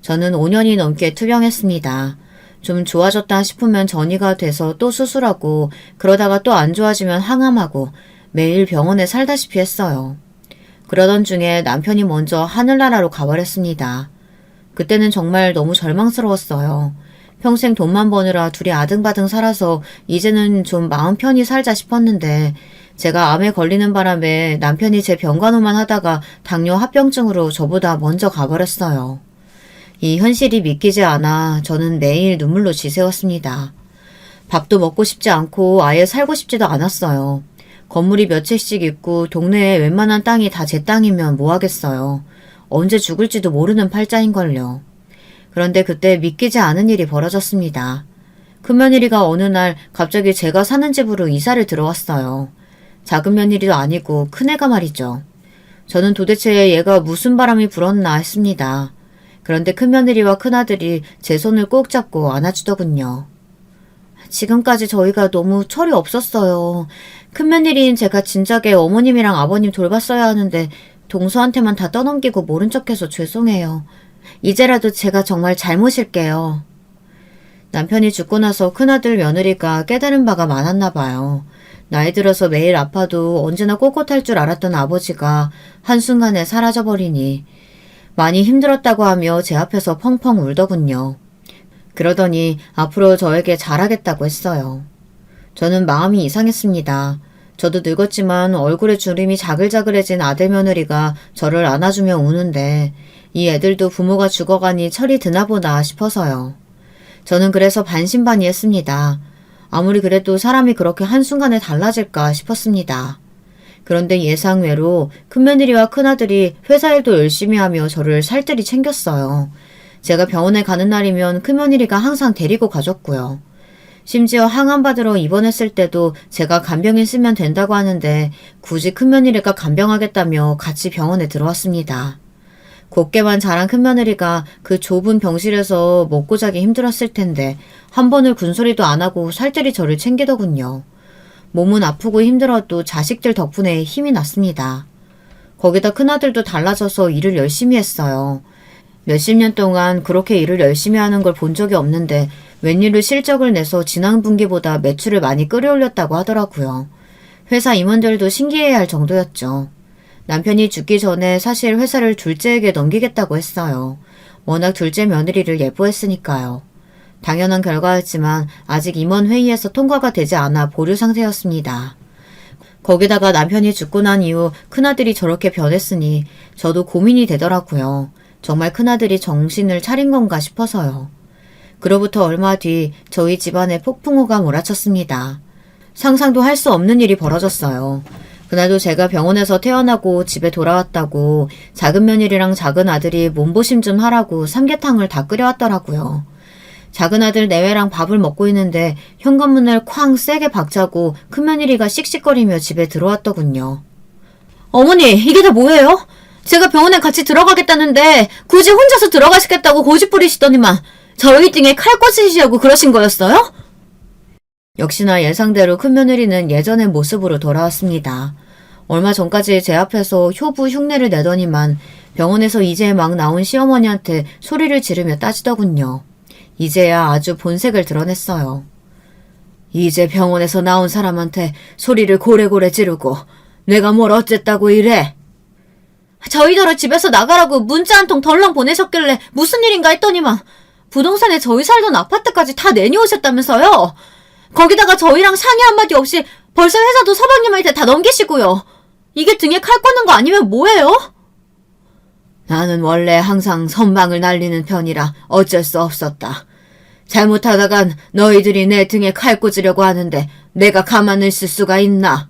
저는 5년이 넘게 투병했습니다. 좀 좋아졌다 싶으면 전이가 돼서 또 수술하고 그러다가 또 안 좋아지면 항암하고 매일 병원에 살다시피 했어요. 그러던 중에 남편이 먼저 하늘나라로 가버렸습니다. 그때는 정말 너무 절망스러웠어요. 평생 돈만 버느라 둘이 아등바등 살아서 이제는 좀 마음 편히 살자 싶었는데 제가 암에 걸리는 바람에 남편이 제 병간호만 하다가 당뇨 합병증으로 저보다 먼저 가버렸어요. 이 현실이 믿기지 않아 저는 매일 눈물로 지새웠습니다. 밥도 먹고 싶지 않고 아예 살고 싶지도 않았어요. 건물이 몇 채씩 있고 동네에 웬만한 땅이 다 제 땅이면 뭐 하겠어요. 언제 죽을지도 모르는 팔자인걸요. 그런데 그때 믿기지 않은 일이 벌어졌습니다. 큰며느리가 어느 날 갑자기 제가 사는 집으로 이사를 들어왔어요. 작은 며느리도 아니고 큰애가 말이죠. 저는 도대체 얘가 무슨 바람이 불었나 했습니다. 그런데 큰며느리와 큰아들이 제 손을 꼭 잡고 안아주더군요. 지금까지 저희가 너무 철이 없었어요. 큰며느리인 제가 진작에 어머님이랑 아버님 돌봤어야 하는데 동서한테만 다 떠넘기고 모른 척해서 죄송해요. 이제라도 제가 정말 잘못일게요. 남편이 죽고 나서 큰아들 며느리가 깨달은 바가 많았나 봐요. 나이 들어서 매일 아파도 언제나 꼿꼿할 줄 알았던 아버지가 한순간에 사라져버리니 많이 힘들었다고 하며 제 앞에서 펑펑 울더군요. 그러더니 앞으로 저에게 잘하겠다고 했어요. 저는 마음이 이상했습니다. 저도 늙었지만 얼굴에 주름이 자글자글해진 아들 며느리가 저를 안아주며 우는데 이 애들도 부모가 죽어가니 철이 드나보다 싶어서요. 저는 그래서 반신반의했습니다. 아무리 그래도 사람이 그렇게 한순간에 달라질까 싶었습니다. 그런데 예상외로 큰며느리와 큰아들이 회사 일도 열심히 하며 저를 살뜰히 챙겼어요. 제가 병원에 가는 날이면 큰며느리가 항상 데리고 가줬고요. 심지어 항암받으러 입원했을 때도 제가 간병인 쓰면 된다고 하는데 굳이 큰며느리가 간병하겠다며 같이 병원에 들어왔습니다. 곱게만 자란 큰며느리가 그 좁은 병실에서 먹고 자기 힘들었을 텐데 한 번을 군소리도 안 하고 살뜰히 저를 챙기더군요. 몸은 아프고 힘들어도 자식들 덕분에 힘이 났습니다. 거기다 큰아들도 달라져서 일을 열심히 했어요. 몇십 년 동안 그렇게 일을 열심히 하는 걸 본 적이 없는데 웬일로 실적을 내서 지난 분기보다 매출을 많이 끌어올렸다고 하더라고요. 회사 임원들도 신기해할 정도였죠. 남편이 죽기 전에 사실 회사를 둘째에게 넘기겠다고 했어요. 워낙 둘째 며느리를 예뻐했으니까요. 당연한 결과였지만 아직 임원회의에서 통과가 되지 않아 보류 상태였습니다. 거기다가 남편이 죽고 난 이후 큰아들이 저렇게 변했으니 저도 고민이 되더라고요. 정말 큰아들이 정신을 차린 건가 싶어서요. 그로부터 얼마 뒤 저희 집안에 폭풍우가 몰아쳤습니다. 상상도 할 수 없는 일이 벌어졌어요. 그날도 제가 병원에서 퇴원하고 집에 돌아왔다고 작은 며느리랑 작은 아들이 몸보심 좀 하라고 삼계탕을 다 끓여왔더라고요. 작은 아들 내외랑 밥을 먹고 있는데 현관문을 쾅 세게 박자고 큰 며느리가 씩씩거리며 집에 들어왔더군요. 어머니, 이게 다 뭐예요? 제가 병원에 같이 들어가겠다는데 굳이 혼자서 들어가시겠다고 고집 부리시더니만 저희 등에 칼 꽂으시려고 그러신 거였어요? 역시나 예상대로 큰 며느리는 예전의 모습으로 돌아왔습니다. 얼마 전까지 제 앞에서 효부 흉내를 내더니만 병원에서 이제 막 나온 시어머니한테 소리를 지르며 따지더군요. 이제야 아주 본색을 드러냈어요. 이제 병원에서 나온 사람한테 소리를 고래고래 지르고 내가 뭘 어쨌다고 이래? 저희더러 집에서 나가라고 문자 한 통 덜렁 보내셨길래 무슨 일인가 했더니만 부동산에 저희 살던 아파트까지 다 내놓으셨다면서요. 거기다가 저희랑 상의 한마디 없이 벌써 회사도 서방님한테 다 넘기시고요. 이게 등에 칼 꽂는 거 아니면 뭐예요? 나는 원래 항상 선방을 날리는 편이라 어쩔 수 없었다. 잘못하다간 너희들이 내 등에 칼 꽂으려고 하는데 내가 가만히 있을 수가 있나?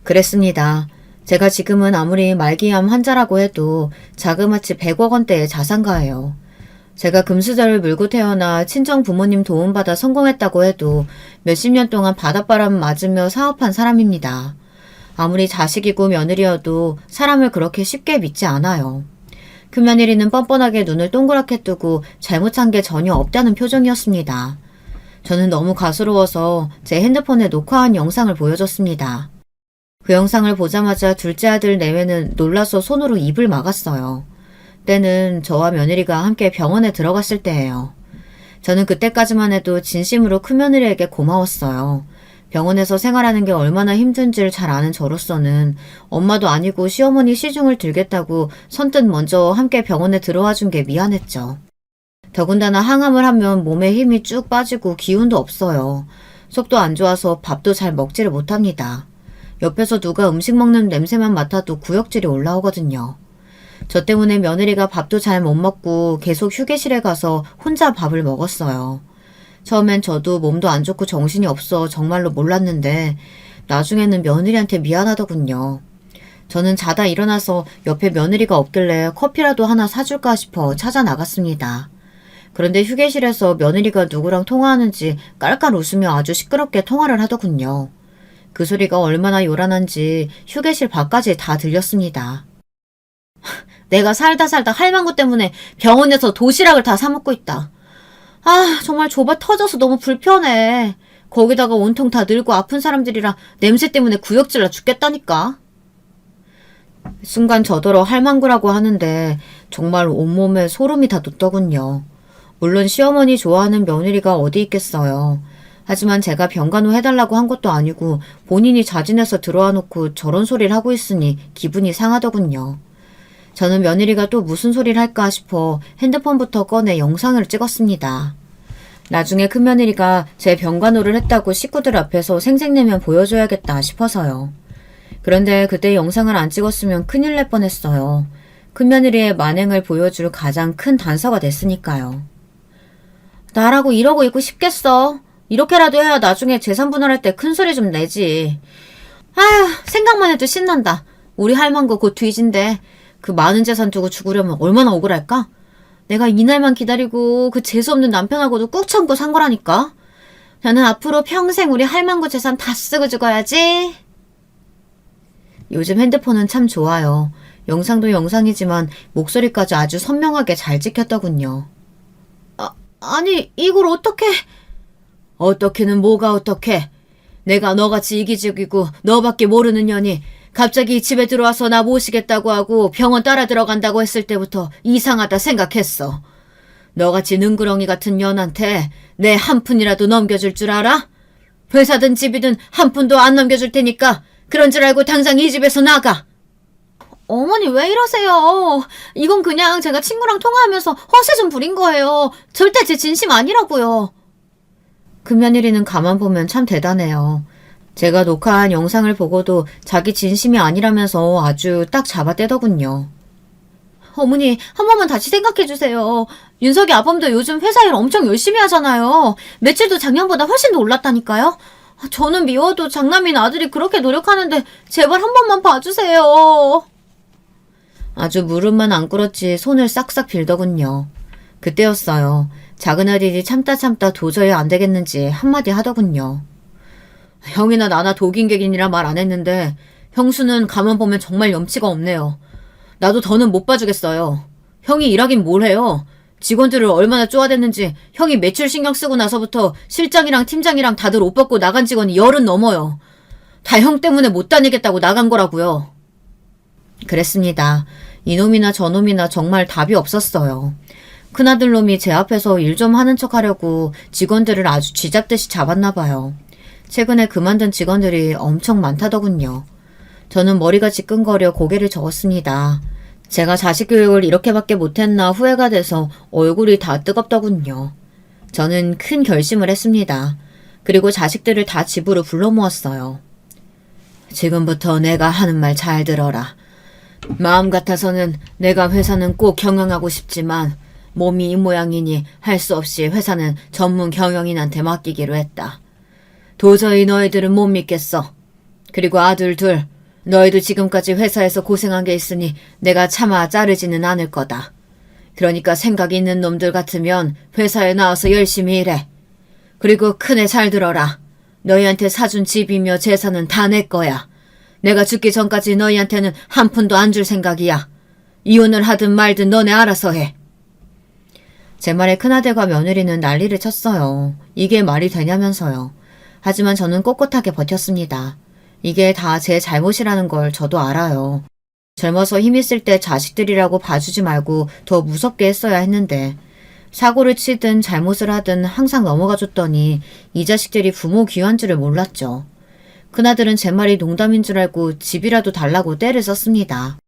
그랬습니다. 제가 지금은 아무리 말기암 환자라고 해도 자그마치 100억 원대의 자산가예요. 제가 금수저를 물고 태어나 친정 부모님 도움받아 성공했다고 해도 몇십 년 동안 바닷바람 맞으며 사업한 사람입니다. 아무리 자식이고 며느리여도 사람을 그렇게 쉽게 믿지 않아요. 큰며느리는 뻔뻔하게 눈을 동그랗게 뜨고 잘못한 게 전혀 없다는 표정이었습니다. 저는 너무 가스로워서 제 핸드폰에 녹화한 영상을 보여줬습니다. 그 영상을 보자마자 둘째 아들 내외는 놀라서 손으로 입을 막았어요. 때는 저와 며느리가 함께 병원에 들어갔을 때예요. 저는 그때까지만 해도 진심으로 큰며느리에게 고마웠어요. 병원에서 생활하는 게 얼마나 힘든지를 잘 아는 저로서는 엄마도 아니고 시어머니 시중을 들겠다고 선뜻 먼저 함께 병원에 들어와 준 게 미안했죠. 더군다나 항암을 하면 몸에 힘이 쭉 빠지고 기운도 없어요. 속도 안 좋아서 밥도 잘 먹지를 못합니다. 옆에서 누가 음식 먹는 냄새만 맡아도 구역질이 올라오거든요. 저 때문에 며느리가 밥도 잘 못 먹고 계속 휴게실에 가서 혼자 밥을 먹었어요. 처음엔 저도 몸도 안 좋고 정신이 없어 정말로 몰랐는데 나중에는 며느리한테 미안하더군요. 저는 자다 일어나서 옆에 며느리가 없길래 커피라도 하나 사줄까 싶어 찾아 나갔습니다. 그런데 휴게실에서 며느리가 누구랑 통화하는지 깔깔 웃으며 아주 시끄럽게 통화를 하더군요. 그 소리가 얼마나 요란한지 휴게실 밖까지 다 들렸습니다. 내가 살다 할망구 때문에 병원에서 도시락을 다 사 먹고 있다. 아, 정말 좁아 터져서 너무 불편해. 거기다가 온통 다 늙고 아픈 사람들이라 냄새 때문에 구역질나 죽겠다니까. 순간 저더러 할망구라고 하는데 정말 온몸에 소름이 다 돋더군요. 물론 시어머니 좋아하는 며느리가 어디 있겠어요. 하지만 제가 병간호 해달라고 한 것도 아니고 본인이 자진해서 들어와 놓고 저런 소리를 하고 있으니 기분이 상하더군요. 저는 며느리가 또 무슨 소리를 할까 싶어 핸드폰부터 꺼내 영상을 찍었습니다. 나중에 큰며느리가 제 병간호를 했다고 식구들 앞에서 생색내면 보여줘야겠다 싶어서요. 그런데 그때 영상을 안 찍었으면 큰일 날 뻔했어요. 큰며느리의 만행을 보여줄 가장 큰 단서가 됐으니까요. 나라고 이러고 있고 싶겠어. 이렇게라도 해야 나중에 재산 분할할 때 큰 소리 좀 내지. 아휴, 생각만 해도 신난다. 우리 할망구 곧 뒤진데 그 많은 재산 두고 죽으려면 얼마나 억울할까? 내가 이날만 기다리고 그 재수없는 남편하고도 꾹 참고 산 거라니까. 나는 앞으로 평생 우리 할망구 재산 다 쓰고 죽어야지. 요즘 핸드폰은 참 좋아요. 영상도 영상이지만 목소리까지 아주 선명하게 잘 찍혔더군요. 아니 이걸 어떻게... 어떻게는 뭐가 어떻게? 내가 너같이 이기적이고 너밖에 모르는 년이 갑자기 집에 들어와서 나 모시겠다고 하고 병원 따라 들어간다고 했을 때부터 이상하다 생각했어. 너같이 능구렁이 같은 년한테 내 한 푼이라도 넘겨줄 줄 알아? 회사든 집이든 한 푼도 안 넘겨줄 테니까 그런 줄 알고 당장 이 집에서 나가. 어머니 왜 이러세요? 이건 그냥 제가 친구랑 통화하면서 허세 좀 부린 거예요. 절대 제 진심 아니라고요. 금며느리는 가만 보면 참 대단해요. 제가 녹화한 영상을 보고도 자기 진심이 아니라면서 아주 딱 잡아떼더군요. 어머니, 한 번만 다시 생각해주세요. 윤석이 아범도 요즘 회사 일 엄청 열심히 하잖아요. 매출도 작년보다 훨씬 더 올랐다니까요. 저는 미워도 장남인 아들이 그렇게 노력하는데 제발 한 번만 봐주세요. 아주 무릎만 안 꿇었지 손을 싹싹 빌더군요. 그때였어요. 작은 아들이 참다 도저히 안 되겠는지 한마디 하더군요. 형이나 나나 독인객인이라 말 안 했는데 형수는 가만 보면 정말 염치가 없네요. 나도 더는 못 봐주겠어요. 형이 일하긴 뭘 해요. 직원들을 얼마나 쪼아댔는지 형이 매출 신경 쓰고 나서부터 실장이랑 팀장이랑 다들 옷 벗고 나간 직원이 10은 넘어요. 다 형 때문에 못 다니겠다고 나간 거라고요. 그랬습니다. 이놈이나 저놈이나 정말 답이 없었어요. 큰아들 놈이 제 앞에서 일 좀 하는 척 하려고 직원들을 아주 쥐잡듯이 잡았나 봐요. 최근에 그만둔 직원들이 엄청 많다더군요. 저는 머리가 지끈거려 고개를 저었습니다. 제가 자식 교육을 이렇게밖에 못했나 후회가 돼서 얼굴이 다 뜨겁더군요. 저는 큰 결심을 했습니다. 그리고 자식들을 다 집으로 불러 모았어요. 지금부터 내가 하는 말 잘 들어라. 마음 같아서는 내가 회사는 꼭 경영하고 싶지만 몸이 이 모양이니 할 수 없이 회사는 전문 경영인한테 맡기기로 했다. 도저히 너희들은 못 믿겠어. 그리고 아들 둘, 너희도 지금까지 회사에서 고생한 게 있으니 내가 차마 자르지는 않을 거다. 그러니까 생각 있는 놈들 같으면 회사에 나와서 열심히 일해. 그리고 큰애 잘 들어라. 너희한테 사준 집이며 재산은 다 내 거야. 내가 죽기 전까지 너희한테는 한 푼도 안 줄 생각이야. 이혼을 하든 말든 너네 알아서 해. 제 말에 큰아들과 며느리는 난리를 쳤어요. 이게 말이 되냐면서요. 하지만 저는 꼿꼿하게 버텼습니다. 이게 다 제 잘못이라는 걸 저도 알아요. 젊어서 힘 있을 때 자식들이라고 봐주지 말고 더 무섭게 했어야 했는데 사고를 치든 잘못을 하든 항상 넘어가줬더니 이 자식들이 부모 귀한 줄을 몰랐죠. 큰아들은 제 말이 농담인 줄 알고 집이라도 달라고 떼를 썼습니다.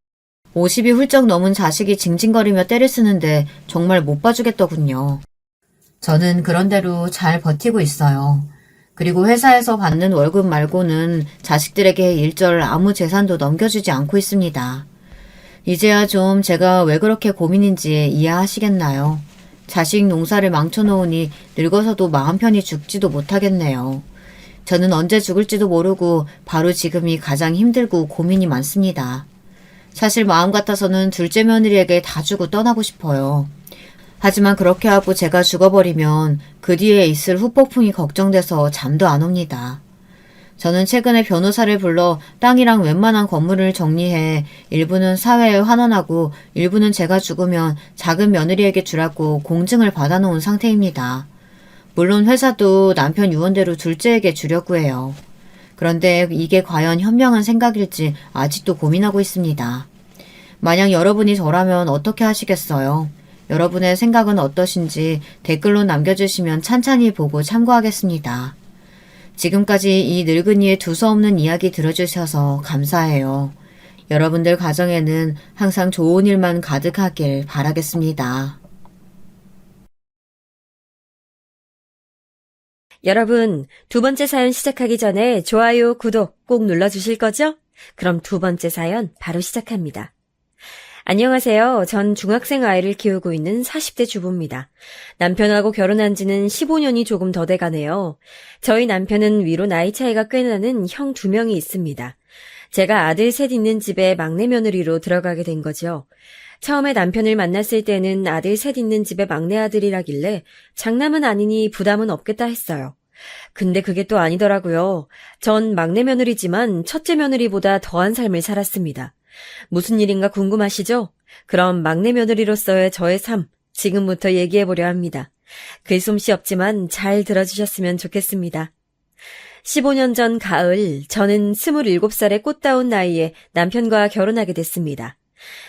50이 훌쩍 넘은 자식이 징징거리며 떼를 쓰는데 정말 못 봐주겠더군요. 저는 그런대로 잘 버티고 있어요. 그리고 회사에서 받는 월급 말고는 자식들에게 일절 아무 재산도 넘겨주지 않고 있습니다. 이제야 좀 제가 왜 그렇게 고민인지 이해하시겠나요? 자식 농사를 망쳐놓으니 늙어서도 마음 편히 죽지도 못하겠네요. 저는 언제 죽을지도 모르고 바로 지금이 가장 힘들고 고민이 많습니다. 사실 마음 같아서는 둘째 며느리에게 다 주고 떠나고 싶어요. 하지만 그렇게 하고 제가 죽어버리면 그 뒤에 있을 후폭풍이 걱정돼서 잠도 안 옵니다. 저는 최근에 변호사를 불러 땅이랑 웬만한 건물을 정리해 일부는 사회에 환원하고 일부는 제가 죽으면 작은 며느리에게 주라고 공증을 받아놓은 상태입니다. 물론 회사도 남편 유언대로 둘째에게 주려고 해요. 그런데 이게 과연 현명한 생각일지 아직도 고민하고 있습니다. 만약 여러분이 저라면 어떻게 하시겠어요? 여러분의 생각은 어떠신지 댓글로 남겨주시면 찬찬히 보고 참고하겠습니다. 지금까지 이 늙은이의 두서없는 이야기 들어주셔서 감사해요. 여러분들 가정에는 항상 좋은 일만 가득하길 바라겠습니다. 여러분, 두 번째 사연 시작하기 전에 좋아요, 구독 꼭 눌러주실 거죠? 그럼 두 번째 사연 바로 시작합니다. 안녕하세요. 전 중학생 아이를 키우고 있는 40대 주부입니다. 남편하고 결혼한 지는 15년이 조금 더 돼가네요. 저희 남편은 위로 나이 차이가 꽤 나는 형 2명이 있습니다. 제가 아들 셋 있는 집에 막내 며느리로 들어가게 된 거죠. 처음에 남편을 만났을 때는 아들 셋 있는 집에 막내 아들이라길래 장남은 아니니 부담은 없겠다 했어요. 근데 그게 또 아니더라고요. 전 막내 며느리지만 첫째 며느리보다 더한 삶을 살았습니다. 무슨 일인가 궁금하시죠? 그럼 막내 며느리로서의 저의 삶, 지금부터 얘기해보려 합니다. 글솜씨 없지만 잘 들어주셨으면 좋겠습니다. 15년 전 가을, 저는 27살의 꽃다운 나이에 남편과 결혼하게 됐습니다.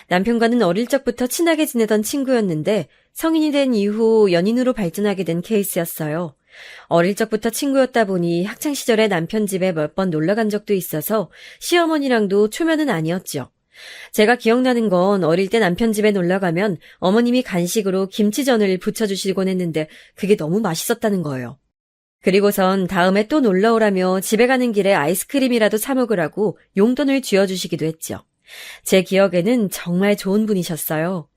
남편과는 어릴 적부터 친하게 지내던 친구였는데 성인이 된 이후 연인으로 발전하게 된 케이스였어요. 어릴 적부터 친구였다 보니 학창시절에 남편 집에 몇 번 놀러간 적도 있어서 시어머니랑도 초면은 아니었죠. 제가 기억나는 건 어릴 때 남편 집에 놀러가면 어머님이 간식으로 김치전을 부쳐주시곤 했는데 그게 너무 맛있었다는 거예요. 그리고선 다음에 또 놀러오라며 집에 가는 길에 아이스크림이라도 사 먹으라고 용돈을 쥐어주시기도 했죠. 제 기억에는 정말 좋은 분이셨어요.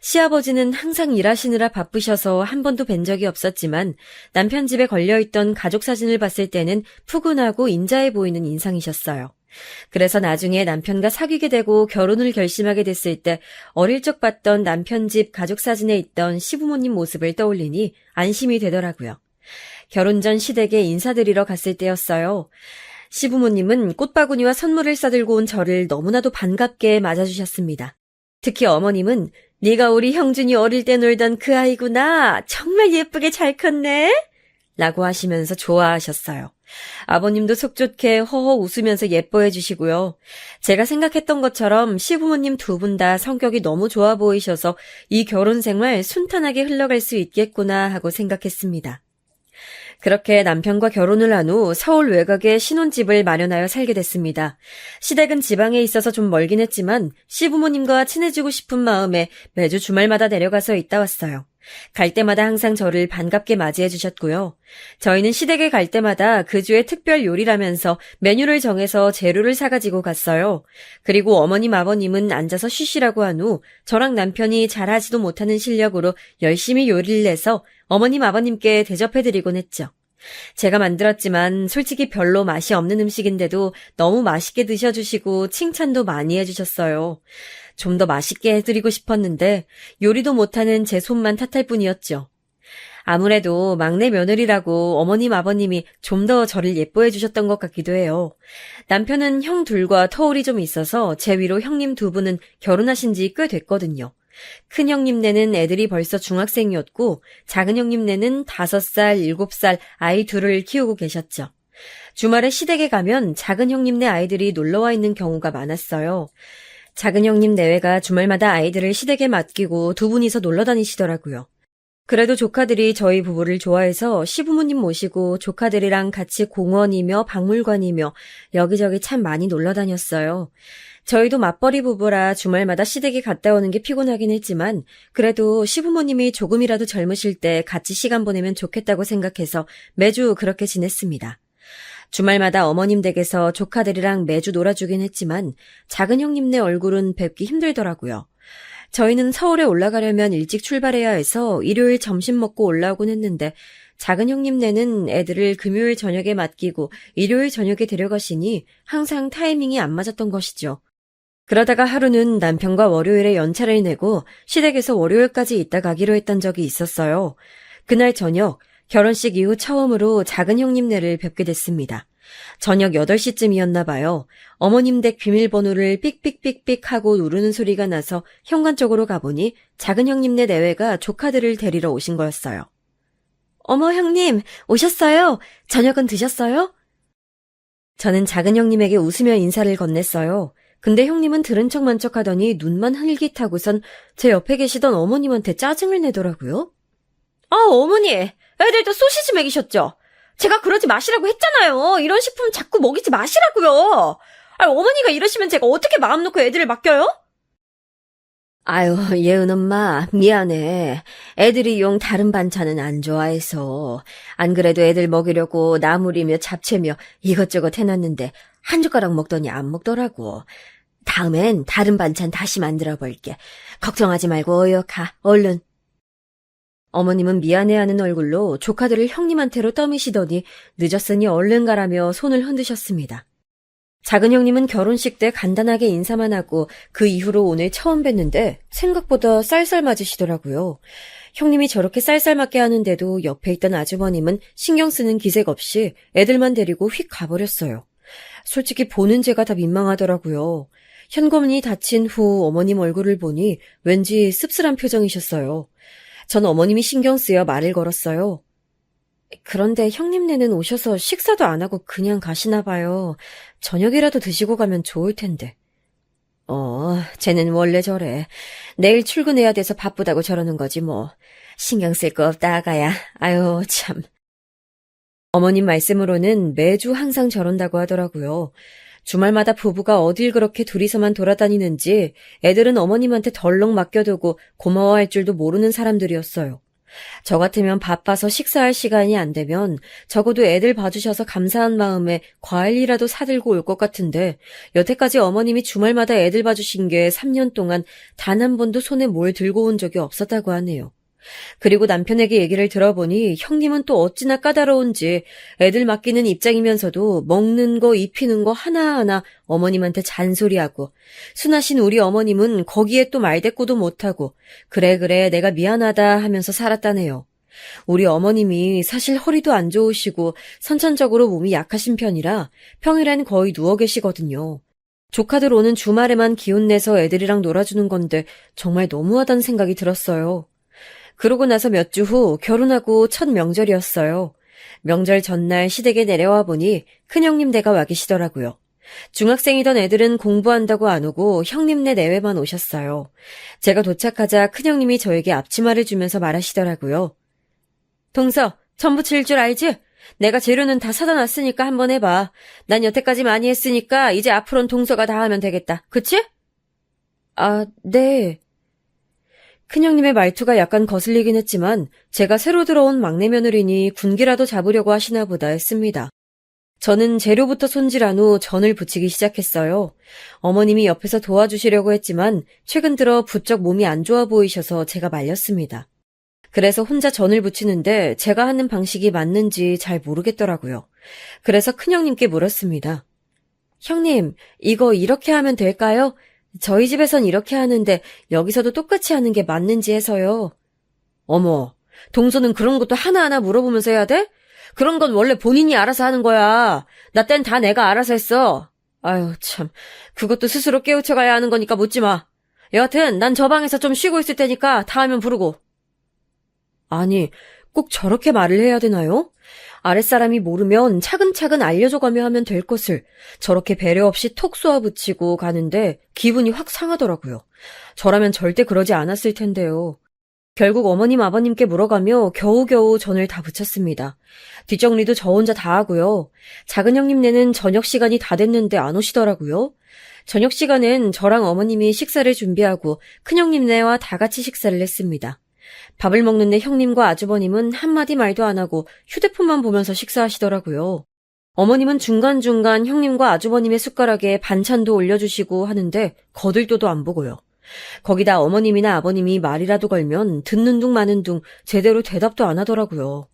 시아버지는 항상 일하시느라 바쁘셔서 한 번도 뵌 적이 없었지만 남편 집에 걸려있던 가족 사진을 봤을 때는 푸근하고 인자해 보이는 인상이셨어요. 그래서 나중에 남편과 사귀게 되고 결혼을 결심하게 됐을 때 어릴 적 봤던 남편 집 가족 사진에 있던 시부모님 모습을 떠올리니 안심이 되더라고요. 결혼 전 시댁에 인사드리러 갔을 때였어요. 시부모님은 꽃바구니와 선물을 싸들고 온 저를 너무나도 반갑게 맞아주셨습니다. 특히 어머님은 네가 우리 형준이 어릴 때 놀던 그 아이구나. 정말 예쁘게 잘 컸네. 라고 하시면서 좋아하셨어요. 아버님도 속 좋게 허허 웃으면서 예뻐해 주시고요. 제가 생각했던 것처럼 시부모님 두 분 다 성격이 너무 좋아 보이셔서 이 결혼 생활 순탄하게 흘러갈 수 있겠구나 하고 생각했습니다. 그렇게 남편과 결혼을 한 후 서울 외곽에 신혼집을 마련하여 살게 됐습니다. 시댁은 지방에 있어서 좀 멀긴 했지만 시부모님과 친해지고 싶은 마음에 매주 주말마다 내려가서 있다 왔어요. 갈 때마다 항상 저를 반갑게 맞이해 주셨고요. 저희는 시댁에 갈 때마다 그 주의 특별 요리라면서 메뉴를 정해서 재료를 사가지고 갔어요. 그리고 어머님 아버님은 앉아서 쉬시라고 한 후 저랑 남편이 잘하지도 못하는 실력으로 열심히 요리를 내서 어머님 아버님께 대접해드리곤 했죠. 제가 만들었지만 솔직히 별로 맛이 없는 음식인데도 너무 맛있게 드셔주시고 칭찬도 많이 해주셨어요. 좀 더 맛있게 해드리고 싶었는데 요리도 못하는 제 손만 탓할 뿐이었죠. 아무래도 막내 며느리라고 어머님 아버님이 좀 더 저를 예뻐해 주셨던 것 같기도 해요. 남편은 형 둘과 터울이 좀 있어서 제 위로 형님 두 분은 결혼하신 지 꽤 됐거든요. 큰 형님네는 애들이 벌써 중학생이었고 작은 형님네는 5살, 7살 아이 둘을 키우고 계셨죠. 주말에 시댁에 가면 작은 형님네 아이들이 놀러와 있는 경우가 많았어요. 작은 형님 내외가 주말마다 아이들을 시댁에 맡기고 두 분이서 놀러 다니시더라고요. 그래도 조카들이 저희 부부를 좋아해서 시부모님 모시고 조카들이랑 같이 공원이며 박물관이며 여기저기 참 많이 놀러 다녔어요. 저희도 맞벌이 부부라 주말마다 시댁에 갔다 오는 게 피곤하긴 했지만 그래도 시부모님이 조금이라도 젊으실 때 같이 시간 보내면 좋겠다고 생각해서 매주 그렇게 지냈습니다. 주말마다 어머님 댁에서 조카들이랑 매주 놀아주긴 했지만 작은 형님네 얼굴은 뵙기 힘들더라고요. 저희는 서울에 올라가려면 일찍 출발해야 해서 일요일 점심 먹고 올라오곤 했는데 작은 형님네는 애들을 금요일 저녁에 맡기고 일요일 저녁에 데려가시니 항상 타이밍이 안 맞았던 것이죠. 그러다가 하루는 남편과 월요일에 연차를 내고 시댁에서 월요일까지 있다 가기로 했던 적이 있었어요. 그날 저녁 결혼식 이후 처음으로 작은 형님네를 뵙게 됐습니다. 저녁 8시쯤이었나 봐요. 어머님 댁 비밀번호를 삑삑삑삑 하고 누르는 소리가 나서 현관 쪽으로 가보니 작은 형님네 내외가 조카들을 데리러 오신 거였어요. 어머 형님, 오셨어요? 저녁은 드셨어요? 저는 작은 형님에게 웃으며 인사를 건넸어요. 근데 형님은 들은 척만 척하더니 눈만 흘깃하고선 제 옆에 계시던 어머님한테 짜증을 내더라고요. 아, 어머니, 애들도 소시지 먹이셨죠? 제가 그러지 마시라고 했잖아요. 이런 식품 자꾸 먹이지 마시라고요. 아, 어머니가 이러시면 제가 어떻게 마음 놓고 애들을 맡겨요? 아유, 예은 엄마, 미안해. 애들이 용 다른 반찬은 안 좋아해서. 안 그래도 애들 먹이려고 나물이며 잡채며 이것저것 해놨는데 한 젓가락 먹더니 안 먹더라고. 다음엔 다른 반찬 다시 만들어 볼게. 걱정하지 말고 어여 가, 얼른. 어머님은 미안해하는 얼굴로 조카들을 형님한테로 떠미시더니 늦었으니 얼른 가라며 손을 흔드셨습니다. 작은 형님은 결혼식 때 간단하게 인사만 하고 그 이후로 오늘 처음 뵀는데 생각보다 쌀쌀 맞으시더라고요. 형님이 저렇게 쌀쌀 맞게 하는데도 옆에 있던 아주버님은 신경 쓰는 기색 없이 애들만 데리고 휙 가버렸어요. 솔직히 보는 제가 다 민망하더라고요. 현관문이 닫힌 후 어머님 얼굴을 보니 왠지 씁쓸한 표정이셨어요. 전 어머님이 신경 쓰여 말을 걸었어요. 그런데 형님네는 오셔서 식사도 안 하고 그냥 가시나 봐요. 저녁이라도 드시고 가면 좋을 텐데. 쟤는 원래 저래. 내일 출근해야 돼서 바쁘다고 저러는 거지 뭐. 신경 쓸 거 없다, 아가야. 아유, 참. 어머님 말씀으로는 매주 항상 저런다고 하더라고요. 주말마다 부부가 어딜 그렇게 둘이서만 돌아다니는지 애들은 어머님한테 덜렁 맡겨두고 고마워할 줄도 모르는 사람들이었어요. 저 같으면 바빠서 식사할 시간이 안 되면 적어도 애들 봐주셔서 감사한 마음에 과일이라도 사들고 올 것 같은데 여태까지 어머님이 주말마다 애들 봐주신 게 3년 동안 단 한 번도 손에 뭘 들고 온 적이 없었다고 하네요. 그리고 남편에게 얘기를 들어보니 형님은 또 어찌나 까다로운지 애들 맡기는 입장이면서도 먹는 거 입히는 거 하나하나 어머님한테 잔소리하고 순하신 우리 어머님은 거기에 또 말대꾸도 못하고 그래 내가 미안하다 하면서 살았다네요. 우리 어머님이 사실 허리도 안 좋으시고 선천적으로 몸이 약하신 편이라 평일엔 거의 누워 계시거든요. 조카들 오는 주말에만 기운내서 애들이랑 놀아주는 건데 정말 너무하다는 생각이 들었어요. 그러고 나서 몇 주 후 결혼하고 첫 명절이었어요. 명절 전날 시댁에 내려와 보니 큰형님 댁가 와 계시더라고요. 중학생이던 애들은 공부한다고 안 오고 형님네 내외만 오셨어요. 제가 도착하자 큰형님이 저에게 앞치마를 주면서 말하시더라고요. 동서, 전 부칠 줄 알지? 내가 재료는 다 사다 놨으니까 한번 해봐. 난 여태까지 많이 했으니까 이제 앞으로는 동서가 다 하면 되겠다. 그치? 아, 네. 큰형님의 말투가 약간 거슬리긴 했지만 제가 새로 들어온 막내 며느리니 군기라도 잡으려고 하시나 보다 했습니다. 저는 재료부터 손질한 후 전을 부치기 시작했어요. 어머님이 옆에서 도와주시려고 했지만 최근 들어 부쩍 몸이 안 좋아 보이셔서 제가 말렸습니다. 그래서 혼자 전을 부치는데 제가 하는 방식이 맞는지 잘 모르겠더라고요. 그래서 큰형님께 물었습니다. 형님, 이거 이렇게 하면 될까요? 저희 집에선 이렇게 하는데 여기서도 똑같이 하는 게 맞는지 해서요. 어머, 동서는 그런 것도 하나하나 물어보면서 해야 돼? 그런 건 원래 본인이 알아서 하는 거야. 나 땐 다 내가 알아서 했어. 아유, 참. 그것도 스스로 깨우쳐가야 하는 거니까 묻지 마. 여하튼 난 저 방에서 좀 쉬고 있을 테니까 다 하면 부르고. 아니, 꼭 저렇게 말을 해야 되나요? 아랫사람이 모르면 차근차근 알려줘가며 하면 될 것을 저렇게 배려 없이 톡 쏘아붙이고 가는데 기분이 확 상하더라고요. 저라면 절대 그러지 않았을 텐데요. 결국 어머님 아버님께 물어가며 겨우겨우 전을 다 부쳤습니다. 뒷정리도 저 혼자 다 하고요. 작은 형님네는 저녁 시간이 다 됐는데 안 오시더라고요. 저녁 시간엔 저랑 어머님이 식사를 준비하고 큰형님네와 다 같이 식사를 했습니다. 밥을 먹는데 형님과 아주버님은 한마디 말도 안 하고 휴대폰만 보면서 식사하시더라고요. 어머님은 중간중간 형님과 아주버님의 숟가락에 반찬도 올려주시고 하는데 거들떠도 안 보고요. 거기다 어머님이나 아버님이 말이라도 걸면 듣는 둥 마는 둥 제대로 대답도 안 하더라고요.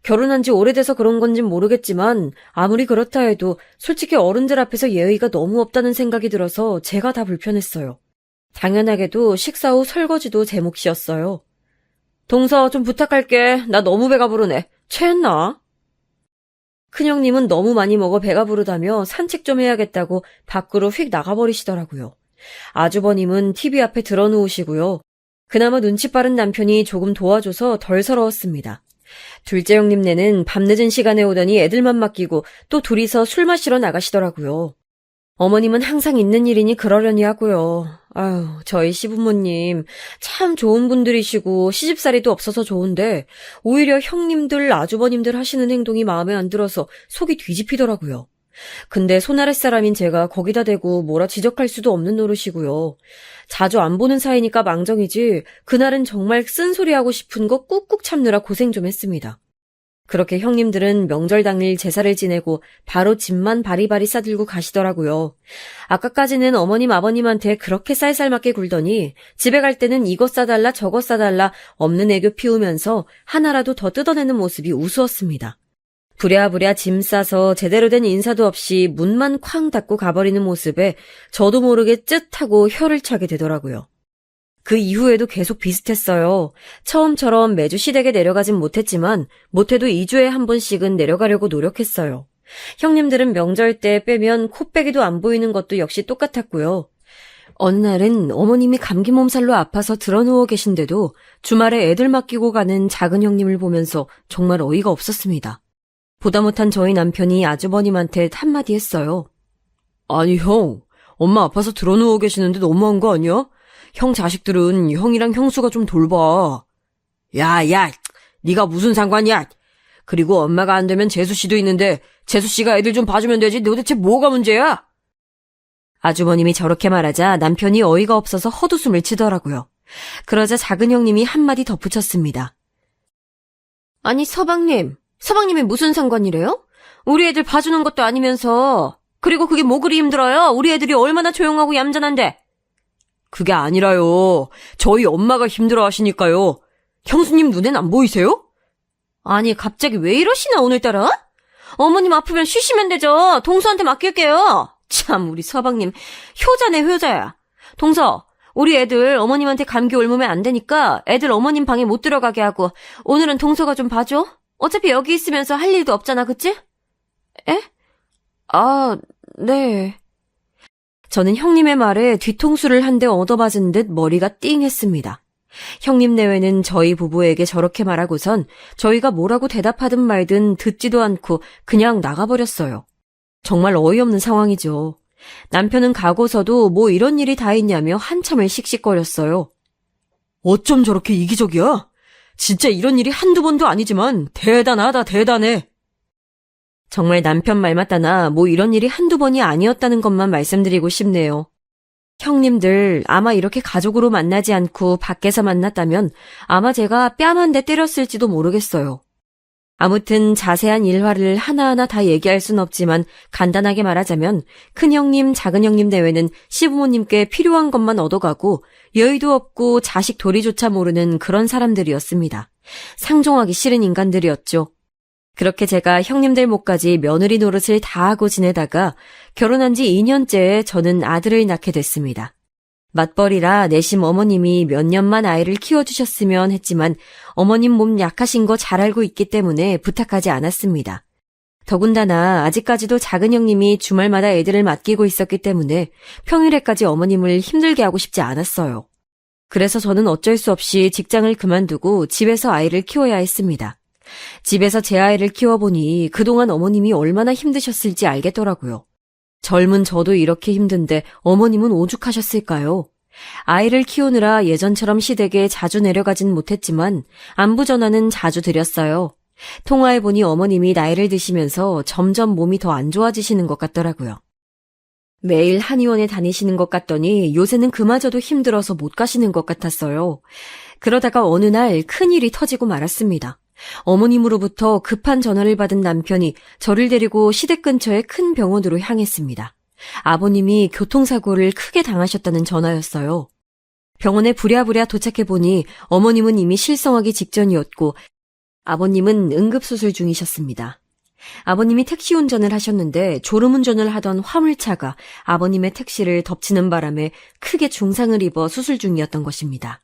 결혼한 지 오래돼서 그런 건진 모르겠지만 아무리 그렇다 해도 솔직히 어른들 앞에서 예의가 너무 없다는 생각이 들어서 제가 다 불편했어요. 당연하게도 식사 후 설거지도 제 몫이었어요. 동서 좀 부탁할게. 나 너무 배가 부르네. 체했나? 큰형님은 너무 많이 먹어 배가 부르다며 산책 좀 해야겠다고 밖으로 휙 나가버리시더라고요. 아주버님은 TV 앞에 들어누우시고요. 그나마 눈치 빠른 남편이 조금 도와줘서 덜 서러웠습니다. 둘째 형님네는 밤늦은 시간에 오더니 애들만 맡기고 또 둘이서 술 마시러 나가시더라고요. 어머님은 항상 있는 일이니 그러려니 하고요. 아유, 저희 시부모님 참 좋은 분들이시고 시집살이도 없어서 좋은데 오히려 형님들, 아주버님들 하시는 행동이 마음에 안 들어서 속이 뒤집히더라고요. 근데 손아랫 사람인 제가 거기다 대고 뭐라 지적할 수도 없는 노릇이고요. 자주 안 보는 사이니까 망정이지 그날은 정말 쓴소리하고 싶은 거 꾹꾹 참느라 고생 좀 했습니다. 그렇게 형님들은 명절 당일 제사를 지내고 바로 짐만 바리바리 싸들고 가시더라고요. 아까까지는 어머님 아버님한테 그렇게 쌀쌀맞게 굴더니 집에 갈 때는 이것 싸달라 저것 싸달라 없는 애교 피우면서 하나라도 더 뜯어내는 모습이 우스웠습니다. 부랴부랴 짐 싸서 제대로 된 인사도 없이 문만 쾅 닫고 가버리는 모습에 저도 모르게 쯧하고 혀를 차게 되더라고요. 그 이후에도 계속 비슷했어요. 처음처럼 매주 시댁에 내려가진 못했지만 못해도 2주에 한 번씩은 내려가려고 노력했어요. 형님들은 명절 때 빼면 코빼기도 안 보이는 것도 역시 똑같았고요. 어느 날은 어머님이 감기 몸살로 아파서 드러누워 계신데도 주말에 애들 맡기고 가는 작은 형님을 보면서 정말 어이가 없었습니다. 보다 못한 저희 남편이 아주버님한테 한마디 했어요. 아니 형, 엄마 아파서 드러누워 계시는데 너무한 거 아니야? 형 자식들은 형이랑 형수가 좀 돌봐. 야, 네가 무슨 상관이야? 그리고 엄마가 안 되면 재수씨도 있는데 재수씨가 애들 좀 봐주면 되지 도대체 뭐가 문제야? 아주버님이 저렇게 말하자 남편이 어이가 없어서 헛웃음을 치더라고요. 그러자 작은 형님이 한마디 덧붙였습니다. 아니 서방님이 무슨 상관이래요? 우리 애들 봐주는 것도 아니면서. 그리고 그게 뭐 그리 힘들어요? 우리 애들이 얼마나 조용하고 얌전한데. 그게 아니라요. 저희 엄마가 힘들어 하시니까요. 형수님 눈엔 안 보이세요? 아니 갑자기 왜 이러시나 오늘따라? 어머님 아프면 쉬시면 되죠. 동서한테 맡길게요. 참 우리 서방님 효자네 효자야. 동서 우리 애들 어머님한테 감기 옮으면 안 되니까 애들 어머님 방에 못 들어가게 하고 오늘은 동서가 좀 봐줘. 어차피 여기 있으면서 할 일도 없잖아 그치? 에? 아 네. 저는 형님의 말에 뒤통수를 한 대 얻어맞은 듯 머리가 띵 했습니다. 형님 내외는 저희 부부에게 저렇게 말하고선 저희가 뭐라고 대답하든 말든 듣지도 않고 그냥 나가버렸어요. 정말 어이없는 상황이죠. 남편은 가고서도 뭐 이런 일이 다 있냐며 한참을 씩씩거렸어요. 어쩜 저렇게 이기적이야? 진짜 이런 일이 한두 번도 아니지만 대단하다 대단해. 정말 남편 말 맞다나 뭐 이런 일이 한두 번이 아니었다는 것만 말씀드리고 싶네요. 형님들 아마 이렇게 가족으로 만나지 않고 밖에서 만났다면 아마 제가 뺨 한 대 때렸을지도 모르겠어요. 아무튼 자세한 일화를 하나하나 다 얘기할 순 없지만 간단하게 말하자면 큰형님, 작은형님 내외는 시부모님께 필요한 것만 얻어가고 여의도 없고 자식 도리조차 모르는 그런 사람들이었습니다. 상종하기 싫은 인간들이었죠. 그렇게 제가 형님들 몫까지 며느리 노릇을 다 하고 지내다가 결혼한 지 2년째에 저는 아들을 낳게 됐습니다. 맞벌이라 내심 어머님이 몇 년만 아이를 키워주셨으면 했지만 어머님 몸 약하신 거 잘 알고 있기 때문에 부탁하지 않았습니다. 더군다나 아직까지도 작은 형님이 주말마다 애들을 맡기고 있었기 때문에 평일에까지 어머님을 힘들게 하고 싶지 않았어요. 그래서 저는 어쩔 수 없이 직장을 그만두고 집에서 아이를 키워야 했습니다. 집에서 제 아이를 키워보니 그동안 어머님이 얼마나 힘드셨을지 알겠더라고요. 젊은 저도 이렇게 힘든데 어머님은 오죽하셨을까요? 아이를 키우느라 예전처럼 시댁에 자주 내려가진 못했지만 안부 전화는 자주 드렸어요. 통화해보니 어머님이 나이를 드시면서 점점 몸이 더 안 좋아지시는 것 같더라고요. 매일 한의원에 다니시는 것 같더니 요새는 그마저도 힘들어서 못 가시는 것 같았어요. 그러다가 어느 날 큰일이 터지고 말았습니다. 어머님으로부터 급한 전화를 받은 남편이 저를 데리고 시댁 근처의 큰 병원으로 향했습니다. 아버님이 교통사고를 크게 당하셨다는 전화였어요. 병원에 부랴부랴 도착해보니 어머님은 이미 실성하기 직전이었고 아버님은 응급수술 중이셨습니다. 아버님이 택시 운전을 하셨는데 졸음운전을 하던 화물차가 아버님의 택시를 덮치는 바람에 크게 중상을 입어 수술 중이었던 것입니다.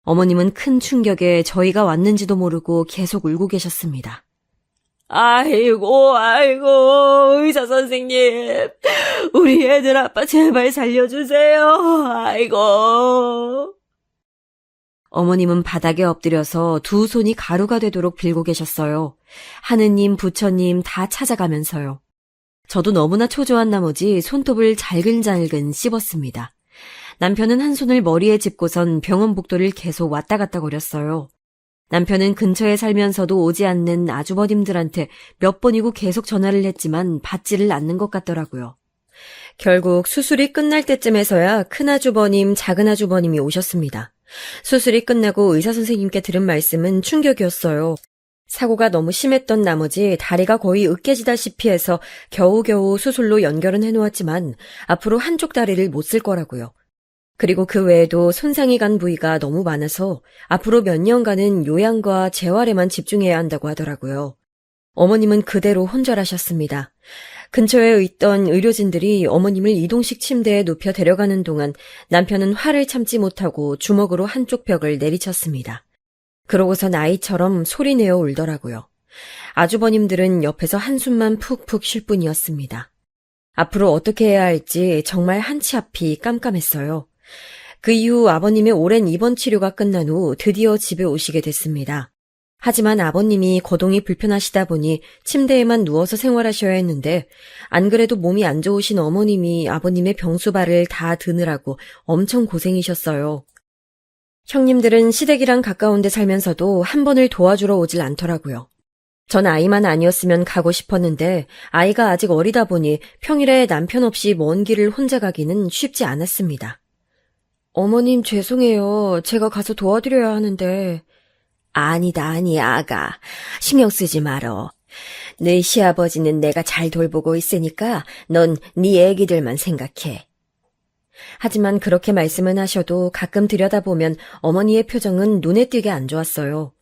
어머님은 큰 충격에 저희가 왔는지도 모르고 계속 울고 계셨습니다. 아이고, 의사 선생님. 우리 애들 아빠 제발 살려주세요. 아이고. 어머님은 바닥에 엎드려서 두 손이 가루가 되도록 빌고 계셨어요. 하느님, 부처님 다 찾아가면서요. 저도 너무나 초조한 나머지 손톱을 잘근잘근 씹었습니다. 남편은 한 손을 머리에 짚고선 병원 복도를 계속 왔다 갔다 거렸어요. 남편은 근처에 살면서도 오지 않는 아주버님들한테 몇 번이고 계속 전화를 했지만 받지를 않는 것 같더라고요. 결국 수술이 끝날 때쯤에서야 큰아주버님, 작은아주버님이 오셨습니다. 수술이 끝나고 의사선생님께 들은 말씀은 충격이었어요. 사고가 너무 심했던 나머지 다리가 거의 으깨지다시피 해서 겨우겨우 수술로 연결은 해놓았지만 앞으로 한쪽 다리를 못 쓸 거라고요. 그리고 그 외에도 손상이 간 부위가 너무 많아서 앞으로 몇 년간은 요양과 재활에만 집중해야 한다고 하더라고요. 어머님은 그대로 혼절하셨습니다. 근처에 있던 의료진들이 어머님을 이동식 침대에 눕혀 데려가는 동안 남편은 화를 참지 못하고 주먹으로 한쪽 벽을 내리쳤습니다. 그러고선 아이처럼 소리내어 울더라고요. 아주버님들은 옆에서 한숨만 푹푹 쉴 뿐이었습니다. 앞으로 어떻게 해야 할지 정말 한치 앞이 깜깜했어요. 그 이후 아버님의 오랜 입원 치료가 끝난 후 드디어 집에 오시게 됐습니다. 하지만 아버님이 거동이 불편하시다 보니 침대에만 누워서 생활하셔야 했는데 안 그래도 몸이 안 좋으신 어머님이 아버님의 병수발을 다 드느라고 엄청 고생이셨어요. 형님들은 시댁이랑 가까운 데 살면서도 한 번을 도와주러 오질 않더라고요. 전 아이만 아니었으면 가고 싶었는데 아이가 아직 어리다 보니 평일에 남편 없이 먼 길을 혼자 가기는 쉽지 않았습니다. 어머님 죄송해요. 제가 가서 도와드려야 하는데. 아니다, 아가. 신경 쓰지 말어. 네 시아버지는 내가 잘 돌보고 있으니까 넌 네 애기들만 생각해. 하지만 그렇게 말씀은 하셔도 가끔 들여다보면 어머니의 표정은 눈에 띄게 안 좋았어요.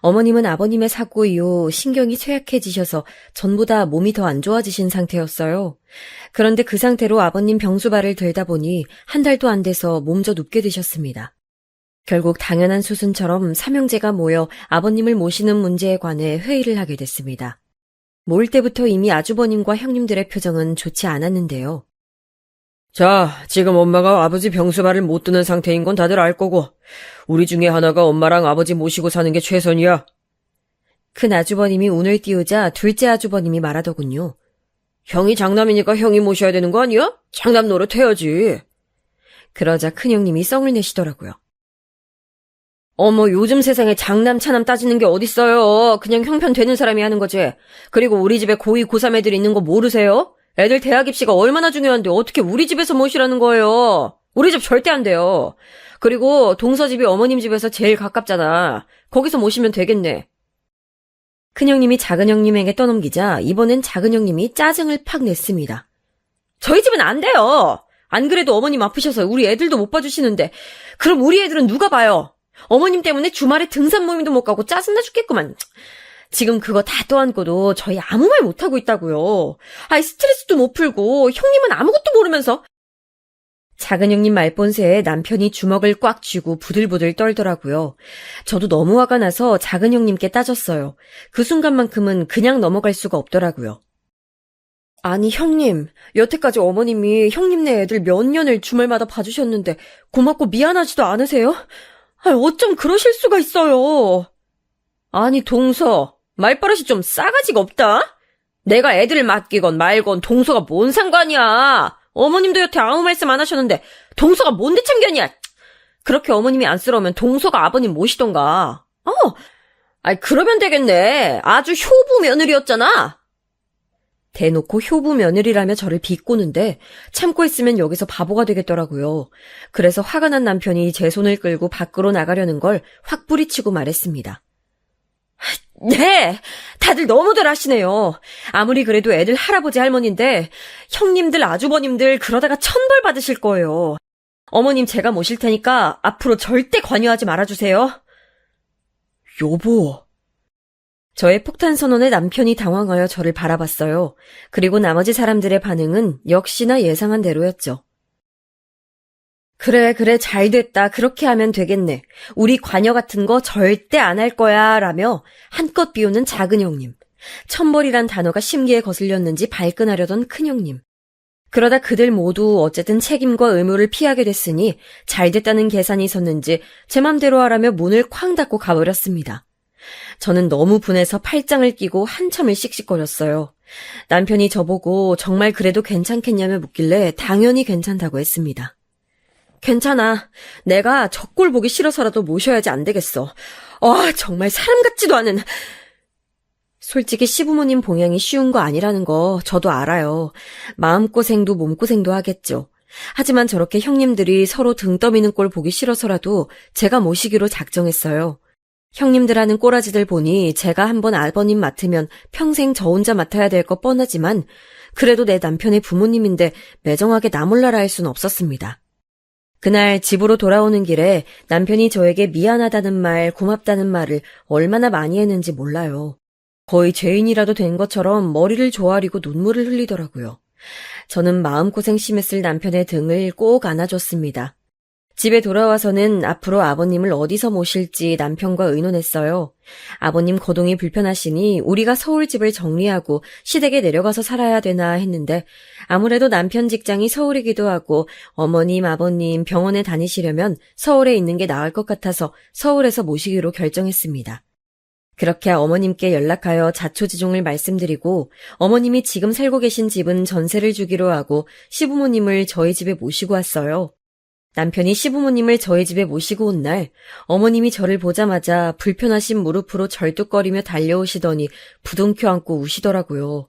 어머님은 아버님의 사고 이후 신경이 쇠약해지셔서 전보다 몸이 더 안 좋아지신 상태였어요. 그런데 그 상태로 아버님 병수발을 들다 보니 한 달도 안 돼서 몸져 눕게 되셨습니다. 결국 당연한 수순처럼 삼형제가 모여 아버님을 모시는 문제에 관해 회의를 하게 됐습니다. 모일 때부터 이미 아주버님과 형님들의 표정은 좋지 않았는데요. 자, 지금 엄마가 아버지 병수발을 못 드는 상태인 건 다들 알 거고, 우리 중에 하나가 엄마랑 아버지 모시고 사는 게 최선이야. 큰 아주버님이 운을 띄우자 둘째 아주버님이 말하더군요. 형이 장남이니까 형이 모셔야 되는 거 아니야? 장남 노릇 해야지. 그러자 큰형님이 썽을 내시더라고요. 어머, 요즘 세상에 장남 차남 따지는 게 어딨어요. 그냥 형편 되는 사람이 하는 거지. 그리고 우리 집에 고2, 고3 애들 있는 거 모르세요? 애들 대학 입시가 얼마나 중요한데 어떻게 우리 집에서 모시라는 거예요? 우리 집 절대 안 돼요. 그리고 동서 집이 어머님 집에서 제일 가깝잖아. 거기서 모시면 되겠네. 큰형님이 작은형님에게 떠넘기자 이번엔 작은형님이 짜증을 팍 냈습니다. 저희 집은 안 돼요. 안 그래도 어머님 아프셔서 우리 애들도 못 봐주시는데 그럼 우리 애들은 누가 봐요? 어머님 때문에 주말에 등산 모임도 못 가고 짜증나 죽겠구만. 지금 그거 다 떠안고도 저희 아무 말 못하고 있다고요. 아이 스트레스도 못 풀고 형님은 아무것도 모르면서. 작은형님 말본새에 남편이 주먹을 꽉 쥐고 부들부들 떨더라고요. 저도 너무 화가 나서 작은형님께 따졌어요. 그 순간만큼은 그냥 넘어갈 수가 없더라고요. 아니 형님, 여태까지 어머님이 형님네 애들 몇 년을 주말마다 봐주셨는데 고맙고 미안하지도 않으세요? 어쩜 그러실 수가 있어요. 아니 동서, 말버릇이 좀 싸가지가 없다? 내가 애들을 맡기건 말건 동서가 뭔 상관이야. 어머님도 여태 아무 말씀 안 하셨는데 동서가 뭔데 참견이야. 그렇게 어머님이 안쓰러우면 동서가 아버님 모시던가. 그러면 되겠네. 아주 효부 며느리였잖아. 대놓고 효부 며느리라며 저를 비꼬는데 참고 있으면 여기서 바보가 되겠더라고요. 그래서 화가 난 남편이 제 손을 끌고 밖으로 나가려는 걸 확 뿌리치고 말했습니다. 네, 다들 너무들 하시네요. 아무리 그래도 애들 할아버지 할머니인데 형님들 아주버님들 그러다가 천벌 받으실 거예요. 어머님 제가 모실 테니까 앞으로 절대 관여하지 말아주세요. 여보. 저의 폭탄 선언에 남편이 당황하여 저를 바라봤어요. 그리고 나머지 사람들의 반응은 역시나 예상한 대로였죠. 그래, 잘됐다. 그렇게 하면 되겠네. 우리 관여 같은 거 절대 안 할 거야. 라며 한껏 비우는 작은 형님. 천벌이란 단어가 심기에 거슬렸는지 발끈하려던 큰 형님. 그러다 그들 모두 어쨌든 책임과 의무를 피하게 됐으니 잘됐다는 계산이 있었는지 제 맘대로 하라며 문을 쾅 닫고 가버렸습니다. 저는 너무 분해서 팔짱을 끼고 한참을 씩씩거렸어요. 남편이 저보고 정말 그래도 괜찮겠냐며 묻길래 당연히 괜찮다고 했습니다. 괜찮아. 내가 저 꼴 보기 싫어서라도 모셔야지 안 되겠어. 정말 사람 같지도 않은. 솔직히 시부모님 봉양이 쉬운 거 아니라는 거 저도 알아요. 마음고생도 몸고생도 하겠죠. 하지만 저렇게 형님들이 서로 등 떠미는 꼴 보기 싫어서라도 제가 모시기로 작정했어요. 형님들 하는 꼬라지들 보니 제가 한번 아버님 맡으면 평생 저 혼자 맡아야 될 거 뻔하지만 그래도 내 남편의 부모님인데 매정하게 나 몰라라 할 순 없었습니다. 그날 집으로 돌아오는 길에 남편이 저에게 미안하다는 말, 고맙다는 말을 얼마나 많이 했는지 몰라요. 거의 죄인이라도 된 것처럼 머리를 조아리고 눈물을 흘리더라고요. 저는 마음고생 심했을 남편의 등을 꼭 안아줬습니다. 집에 돌아와서는 앞으로 아버님을 어디서 모실지 남편과 의논했어요. 아버님 거동이 불편하시니 우리가 서울집을 정리하고 시댁에 내려가서 살아야 되나 했는데 아무래도 남편 직장이 서울이기도 하고 어머님, 아버님 병원에 다니시려면 서울에 있는 게 나을 것 같아서 서울에서 모시기로 결정했습니다. 그렇게 어머님께 연락하여 자초지종을 말씀드리고 어머님이 지금 살고 계신 집은 전세를 주기로 하고 시부모님을 저희 집에 모시고 왔어요. 남편이 시부모님을 저희 집에 모시고 온 날 어머님이 저를 보자마자 불편하신 무릎으로 절뚝거리며 달려오시더니 부둥켜 안고 우시더라고요.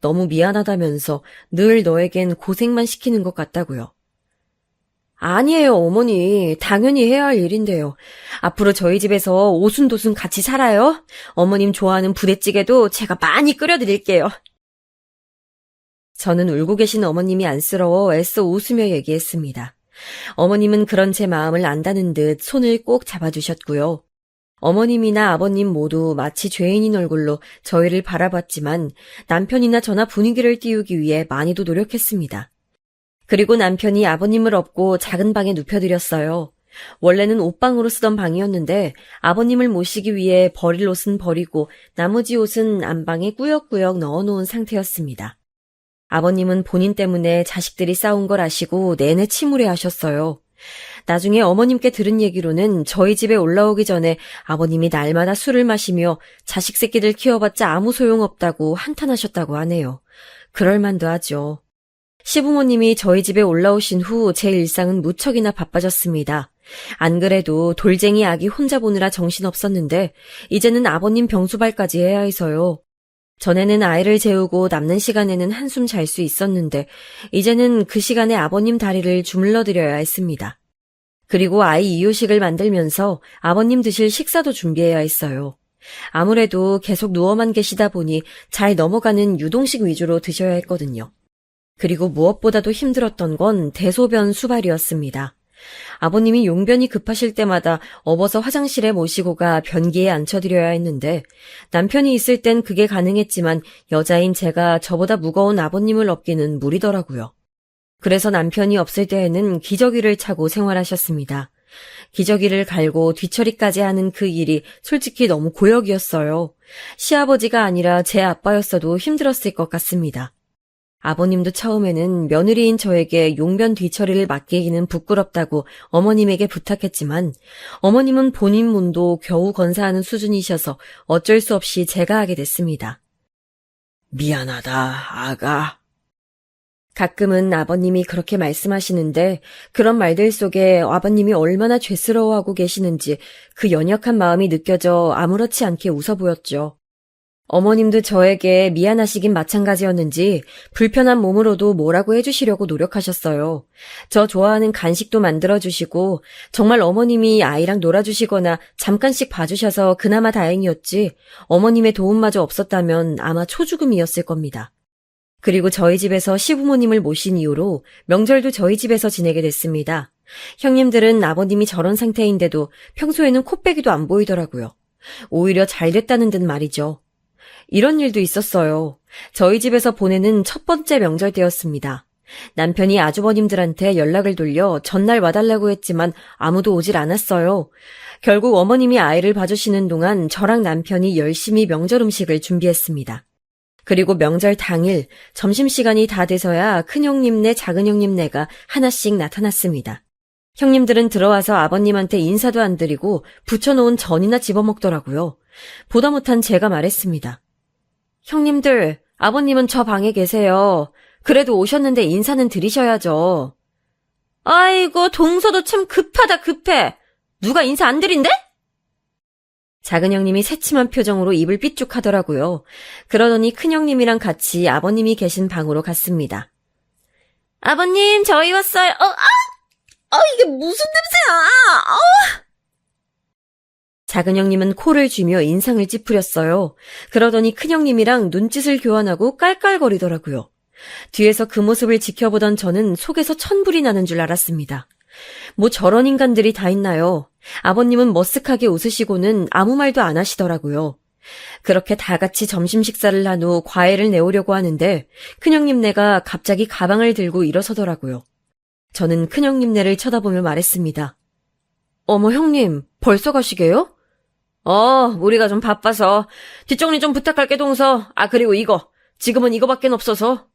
너무 미안하다면서 늘 너에겐 고생만 시키는 것 같다고요. 아니에요, 어머니. 당연히 해야 할 일인데요. 앞으로 저희 집에서 오순도순 같이 살아요. 어머님 좋아하는 부대찌개도 제가 많이 끓여드릴게요. 저는 울고 계신 어머님이 안쓰러워 애써 웃으며 얘기했습니다. 어머님은 그런 제 마음을 안다는 듯 손을 꼭 잡아주셨고요. 어머님이나 아버님 모두 마치 죄인인 얼굴로 저희를 바라봤지만 남편이나 저나 분위기를 띄우기 위해 많이도 노력했습니다. 그리고 남편이 아버님을 업고 작은 방에 눕혀드렸어요. 원래는 옷방으로 쓰던 방이었는데 아버님을 모시기 위해 버릴 옷은 버리고 나머지 옷은 안방에 꾸역꾸역 넣어놓은 상태였습니다. 아버님은 본인 때문에 자식들이 싸운 걸 아시고 내내 침울해 하셨어요. 나중에 어머님께 들은 얘기로는 저희 집에 올라오기 전에 아버님이 날마다 술을 마시며 자식 새끼들 키워봤자 아무 소용없다고 한탄하셨다고 하네요. 그럴만도 하죠. 시부모님이 저희 집에 올라오신 후 제 일상은 무척이나 바빠졌습니다. 안 그래도 돌쟁이 아기 혼자 보느라 정신없었는데 이제는 아버님 병수발까지 해야 해서요. 전에는 아이를 재우고 남는 시간에는 한숨 잘 수 있었는데 이제는 그 시간에 아버님 다리를 주물러 드려야 했습니다. 그리고 아이 이유식을 만들면서 아버님 드실 식사도 준비해야 했어요. 아무래도 계속 누워만 계시다 보니 잘 넘어가는 유동식 위주로 드셔야 했거든요. 그리고 무엇보다도 힘들었던 건 대소변 수발이었습니다. 아버님이 용변이 급하실 때마다 업어서 화장실에 모시고 가 변기에 앉혀드려야 했는데 남편이 있을 땐 그게 가능했지만 여자인 제가 저보다 무거운 아버님을 업기는 무리더라고요. 그래서 남편이 없을 때에는 기저귀를 차고 생활하셨습니다. 기저귀를 갈고 뒤처리까지 하는 그 일이 솔직히 너무 고역이었어요. 시아버지가 아니라 제 아빠였어도 힘들었을 것 같습니다. 아버님도 처음에는 며느리인 저에게 용변 뒤처리를 맡기기는 부끄럽다고 어머님에게 부탁했지만 어머님은 본인 몸도 겨우 건사하는 수준이셔서 어쩔 수 없이 제가 하게 됐습니다. 미안하다, 아가. 가끔은 아버님이 그렇게 말씀하시는데 그런 말들 속에 아버님이 얼마나 죄스러워하고 계시는지 그 연약한 마음이 느껴져 아무렇지 않게 웃어 보였죠. 어머님도 저에게 미안하시긴 마찬가지였는지 불편한 몸으로도 뭐라고 해주시려고 노력하셨어요. 저 좋아하는 간식도 만들어주시고 정말 어머님이 아이랑 놀아주시거나 잠깐씩 봐주셔서 그나마 다행이었지 어머님의 도움마저 없었다면 아마 초죽음이었을 겁니다. 그리고 저희 집에서 시부모님을 모신 이후로 명절도 저희 집에서 지내게 됐습니다. 형님들은 아버님이 저런 상태인데도 평소에는 코빼기도 안 보이더라고요. 오히려 잘 됐다는 듯 말이죠. 이런 일도 있었어요. 저희 집에서 보내는 첫 번째 명절 때였습니다. 남편이 아주버님들한테 연락을 돌려 전날 와달라고 했지만 아무도 오질 않았어요. 결국 어머님이 아이를 봐주시는 동안 저랑 남편이 열심히 명절 음식을 준비했습니다. 그리고 명절 당일 점심시간이 다 돼서야 큰형님네 작은형님네가 하나씩 나타났습니다. 형님들은 들어와서 아버님한테 인사도 안 드리고 부쳐놓은 전이나 집어먹더라고요. 보다 못한 제가 말했습니다. 형님들, 아버님은 저 방에 계세요. 그래도 오셨는데 인사는 드리셔야죠. 아이고, 동서도 참 급하다 급해. 누가 인사 안 드린대? 작은 형님이 새침한 표정으로 입을 삐죽하더라고요. 그러더니 큰 형님이랑 같이 아버님이 계신 방으로 갔습니다. 아버님, 저희 왔어요. 이게 무슨 냄새야! 작은 형님은 코를 쥐며 인상을 찌푸렸어요. 그러더니 큰 형님이랑 눈짓을 교환하고 깔깔거리더라고요. 뒤에서 그 모습을 지켜보던 저는 속에서 천불이 나는 줄 알았습니다. 뭐 저런 인간들이 다 있나요? 아버님은 머쓱하게 웃으시고는 아무 말도 안 하시더라고요. 그렇게 다 같이 점심 식사를 한 후 과일을 내오려고 하는데 큰형님네가 갑자기 가방을 들고 일어서더라고요. 저는 큰형님네를 쳐다보며 말했습니다. 어머, 형님, 벌써 가시게요? 우리가 좀 바빠서. 뒷정리 좀 부탁할게, 동서. 그리고 이거. 지금은 이거밖엔 없어서.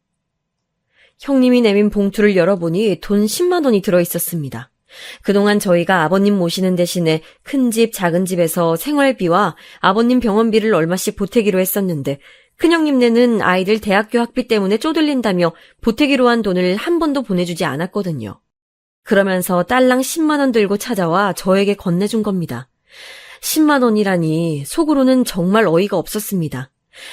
형님이 내민 봉투를 열어보니 돈 10만 원이 들어있었습니다. 그동안 저희가 아버님 모시는 대신에 큰 집, 작은 집에서 생활비와 아버님 병원비를 얼마씩 보태기로 했었는데 큰형님네는 아이들 대학교 학비 때문에 쪼들린다며 보태기로 한 돈을 한 번도 보내주지 않았거든요. 그러면서 딸랑 10만 원 들고 찾아와 저에게 건네준 겁니다. 10만 원이라니 속으로는 정말 어이가 없었습니다.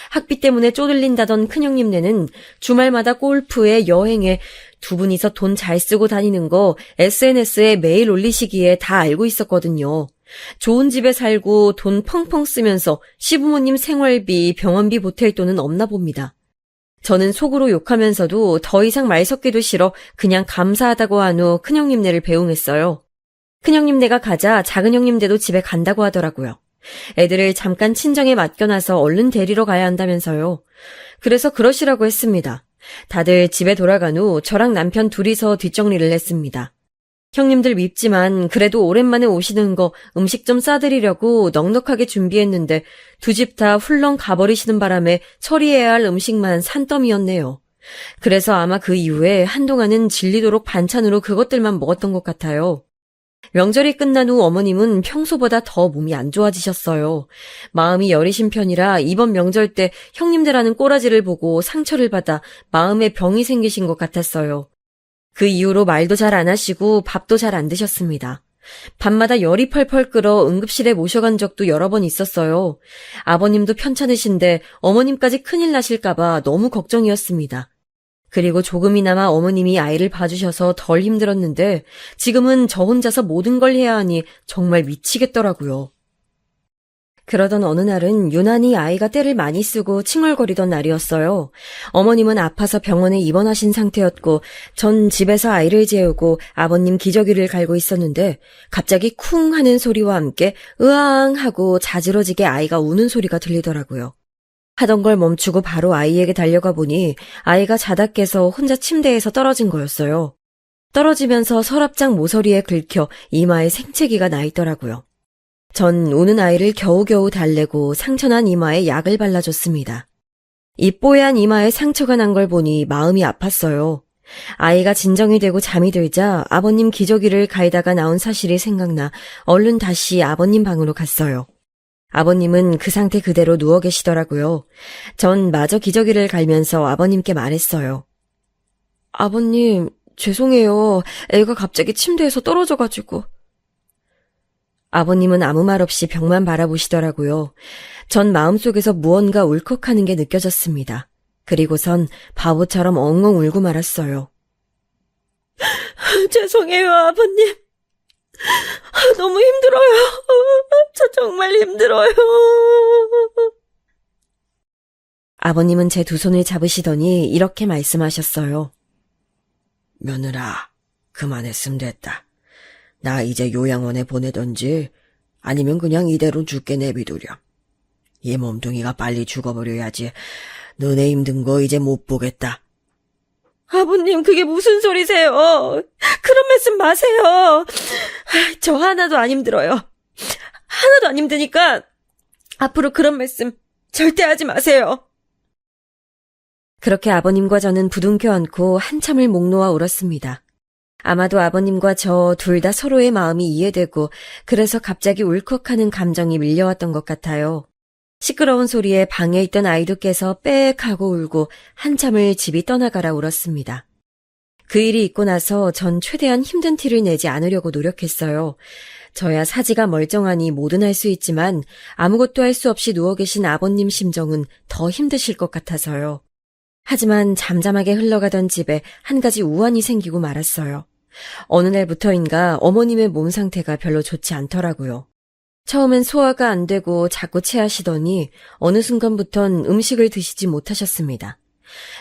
학비 때문에 쪼들린다던 큰형님네는 주말마다 골프에 여행에 두 분이서 돈 잘 쓰고 다니는 거 SNS에 매일 올리시기에 다 알고 있었거든요. 좋은 집에 살고 돈 펑펑 쓰면서 시부모님 생활비, 병원비 보탤 돈은 없나 봅니다. 저는 속으로 욕하면서도 더 이상 말 섞기도 싫어 그냥 감사하다고 한 후 큰형님네를 배웅했어요. 큰형님네가 가자 작은형님네도 집에 간다고 하더라고요. 애들을 잠깐 친정에 맡겨놔서 얼른 데리러 가야 한다면서요. 그래서 그러시라고 했습니다. 다들 집에 돌아간 후 저랑 남편 둘이서 뒷정리를 했습니다. 형님들 밉지만 그래도 오랜만에 오시는 거 음식 좀 싸드리려고 넉넉하게 준비했는데 두 집 다 훌렁 가버리시는 바람에 처리해야 할 음식만 산더미였네요. 그래서 아마 그 이후에 한동안은 질리도록 반찬으로 그것들만 먹었던 것 같아요. 명절이 끝난 후 어머님은 평소보다 더 몸이 안 좋아지셨어요. 마음이 여리신 편이라 이번 명절 때 형님들 하는 꼬라지를 보고 상처를 받아 마음에 병이 생기신 것 같았어요. 그 이후로 말도 잘 안 하시고 밥도 잘 안 드셨습니다. 밤마다 열이 펄펄 끓어 응급실에 모셔간 적도 여러 번 있었어요. 아버님도 편찮으신데 어머님까지 큰일 나실까봐 너무 걱정이었습니다. 그리고 조금이나마 어머님이 아이를 봐주셔서 덜 힘들었는데 지금은 저 혼자서 모든 걸 해야 하니 정말 미치겠더라고요. 그러던 어느 날은 유난히 아이가 떼를 많이 쓰고 칭얼거리던 날이었어요. 어머님은 아파서 병원에 입원하신 상태였고 전 집에서 아이를 재우고 아버님 기저귀를 갈고 있었는데 갑자기 쿵 하는 소리와 함께 으앙 하고 자지러지게 아이가 우는 소리가 들리더라고요. 하던 걸 멈추고 바로 아이에게 달려가 보니 아이가 자다 깨서 혼자 침대에서 떨어진 거였어요. 떨어지면서 서랍장 모서리에 긁혀 이마에 생채기가 나 있더라고요. 전 우는 아이를 겨우겨우 달래고 상처난 이마에 약을 발라줬습니다. 이 뽀얀 이마에 상처가 난 걸 보니 마음이 아팠어요. 아이가 진정이 되고 잠이 들자 아버님 기저귀를 갈다가 나온 사실이 생각나 얼른 다시 아버님 방으로 갔어요. 아버님은 그 상태 그대로 누워 계시더라고요. 전 마저 기저귀를 갈면서 아버님께 말했어요. 아버님, 죄송해요. 애가 갑자기 침대에서 떨어져가지고. 아버님은 아무 말 없이 벽만 바라보시더라고요. 전 마음속에서 무언가 울컥하는 게 느껴졌습니다. 그리고선 바보처럼 엉엉 울고 말았어요. 죄송해요, 아버님. 너무 힘들어요. 저 정말 힘들어요. 아버님은 제 두 손을 잡으시더니 이렇게 말씀하셨어요. 며느라, 그만했으면 됐다. 나 이제 요양원에 보내던지 아니면 그냥 이대로 죽게 내비두렴. 이 몸뚱이가 빨리 죽어버려야지. 너네 힘든 거 이제 못 보겠다. 아버님, 그게 무슨 소리세요? 그런 말씀 마세요. 저 하나도 안 힘들어요. 하나도 안 힘드니까 앞으로 그런 말씀 절대 하지 마세요. 그렇게 아버님과 저는 부둥켜 안고 한참을 목 놓아 울었습니다. 아마도 아버님과 저 둘 다 서로의 마음이 이해되고 그래서 갑자기 울컥하는 감정이 밀려왔던 것 같아요. 시끄러운 소리에 방에 있던 아이도 깨서 빽 하고 울고 한참을 집이 떠나가라 울었습니다. 그 일이 있고 나서 전 최대한 힘든 티를 내지 않으려고 노력했어요. 저야 사지가 멀쩡하니 뭐든 할 수 있지만 아무것도 할 수 없이 누워 계신 아버님 심정은 더 힘드실 것 같아서요. 하지만 잠잠하게 흘러가던 집에 한 가지 우환이 생기고 말았어요. 어느 날부터인가 어머님의 몸 상태가 별로 좋지 않더라고요. 처음엔 소화가 안 되고 자꾸 체하시더니 어느 순간부턴 음식을 드시지 못하셨습니다.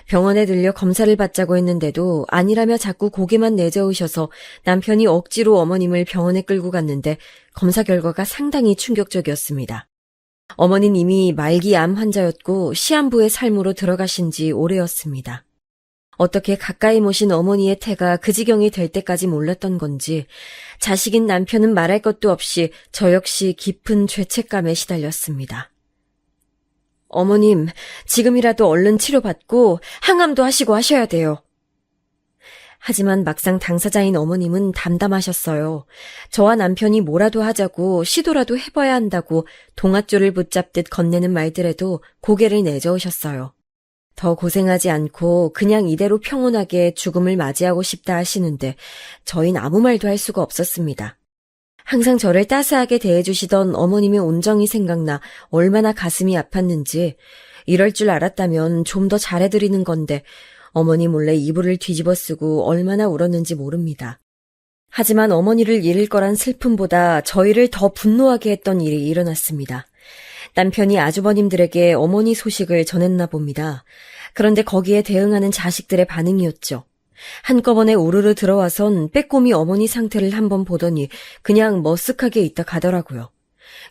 병원에 들려 검사를 받자고 했는데도 아니라며 자꾸 고개만 내저으셔서 남편이 억지로 어머님을 병원에 끌고 갔는데 검사 결과가 상당히 충격적이었습니다. 어머니는 이미 말기 암 환자였고 시한부의 삶으로 들어가신 지 오래였습니다. 어떻게 가까이 모신 어머니의 태가 그 지경이 될 때까지 몰랐던 건지 자식인 남편은 말할 것도 없이 저 역시 깊은 죄책감에 시달렸습니다. 어머님, 지금이라도 얼른 치료받고 항암도 하시고 하셔야 돼요. 하지만 막상 당사자인 어머님은 담담하셨어요. 저와 남편이 뭐라도 하자고 시도라도 해봐야 한다고 동아줄을 붙잡듯 건네는 말들에도 고개를 내저으셨어요. 더 고생하지 않고 그냥 이대로 평온하게 죽음을 맞이하고 싶다 하시는데 저희는 아무 말도 할 수가 없었습니다. 항상 저를 따스하게 대해주시던 어머님의 온정이 생각나 얼마나 가슴이 아팠는지 이럴 줄 알았다면 좀 더 잘해드리는 건데 어머니 몰래 이불을 뒤집어 쓰고 얼마나 울었는지 모릅니다. 하지만 어머니를 잃을 거란 슬픔보다 저희를 더 분노하게 했던 일이 일어났습니다. 남편이 아주버님들에게 어머니 소식을 전했나 봅니다. 그런데 거기에 대응하는 자식들의 반응이었죠. 한꺼번에 우르르 들어와선 빼꼼히 어머니 상태를 한번 보더니 그냥 머쓱하게 있다 가더라고요.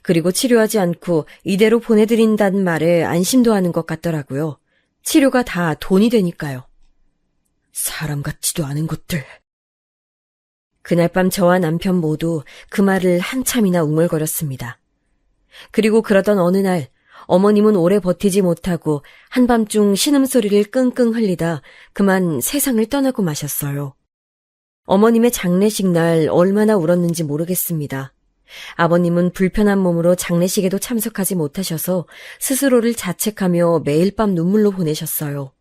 그리고 치료하지 않고 이대로 보내드린다는 말에 안심도 하는 것 같더라고요. 치료가 다 돈이 되니까요. 사람 같지도 않은 것들. 그날 밤 저와 남편 모두 그 말을 한참이나 웅얼거렸습니다. 그리고 그러던 어느 날 어머님은 오래 버티지 못하고 한밤중 신음소리를 끙끙 흘리다 그만 세상을 떠나고 마셨어요. 어머님의 장례식 날 얼마나 울었는지 모르겠습니다. 아버님은 불편한 몸으로 장례식에도 참석하지 못하셔서 스스로를 자책하며 매일 밤 눈물로 보내셨어요.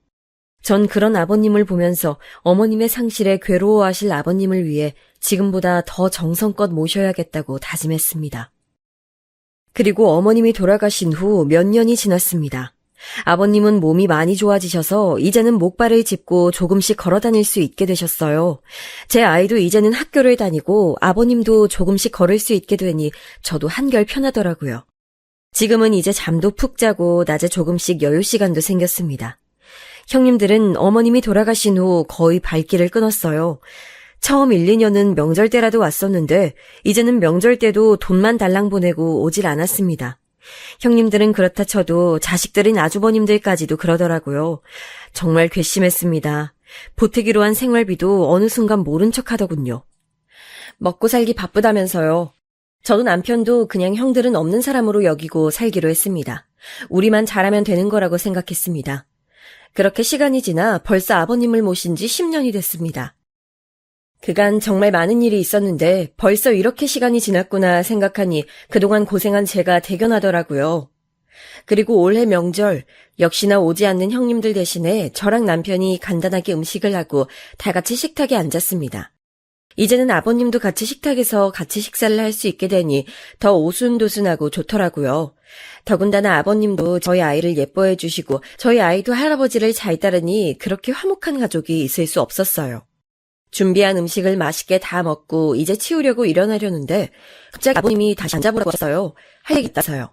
전 그런 아버님을 보면서 어머님의 상실에 괴로워하실 아버님을 위해 지금보다 더 정성껏 모셔야겠다고 다짐했습니다. 그리고 어머님이 돌아가신 후 몇 년이 지났습니다. 아버님은 몸이 많이 좋아지셔서 이제는 목발을 짚고 조금씩 걸어 다닐 수 있게 되셨어요. 제 아이도 이제는 학교를 다니고 아버님도 조금씩 걸을 수 있게 되니 저도 한결 편하더라고요. 지금은 이제 잠도 푹 자고 낮에 조금씩 여유 시간도 생겼습니다. 형님들은 어머님이 돌아가신 후 거의 발길을 끊었어요. 처음 1, 2년은 명절 때라도 왔었는데 이제는 명절 때도 돈만 달랑 보내고 오질 않았습니다. 형님들은 그렇다 쳐도 자식들인 아주버님들까지도 그러더라고요. 정말 괘씸했습니다. 보태기로 한 생활비도 어느 순간 모른 척 하더군요. 먹고 살기 바쁘다면서요. 저도 남편도 그냥 형들은 없는 사람으로 여기고 살기로 했습니다. 우리만 잘하면 되는 거라고 생각했습니다. 그렇게 시간이 지나 벌써 아버님을 모신 지 10년이 됐습니다. 그간 정말 많은 일이 있었는데 벌써 이렇게 시간이 지났구나 생각하니 그동안 고생한 제가 대견하더라고요. 그리고 올해 명절 역시나 오지 않는 형님들 대신에 저랑 남편이 간단하게 음식을 하고 다 같이 식탁에 앉았습니다. 이제는 아버님도 같이 식탁에서 같이 식사를 할 수 있게 되니 더 오순도순하고 좋더라고요. 더군다나 아버님도 저희 아이를 예뻐해 주시고 저희 아이도 할아버지를 잘 따르니 그렇게 화목한 가족이 있을 수 없었어요. 준비한 음식을 맛있게 다 먹고 이제 치우려고 일어나려는데 갑자기 아버님이 다시 앉아보라고 하셨어요. 할 얘기 있다서요.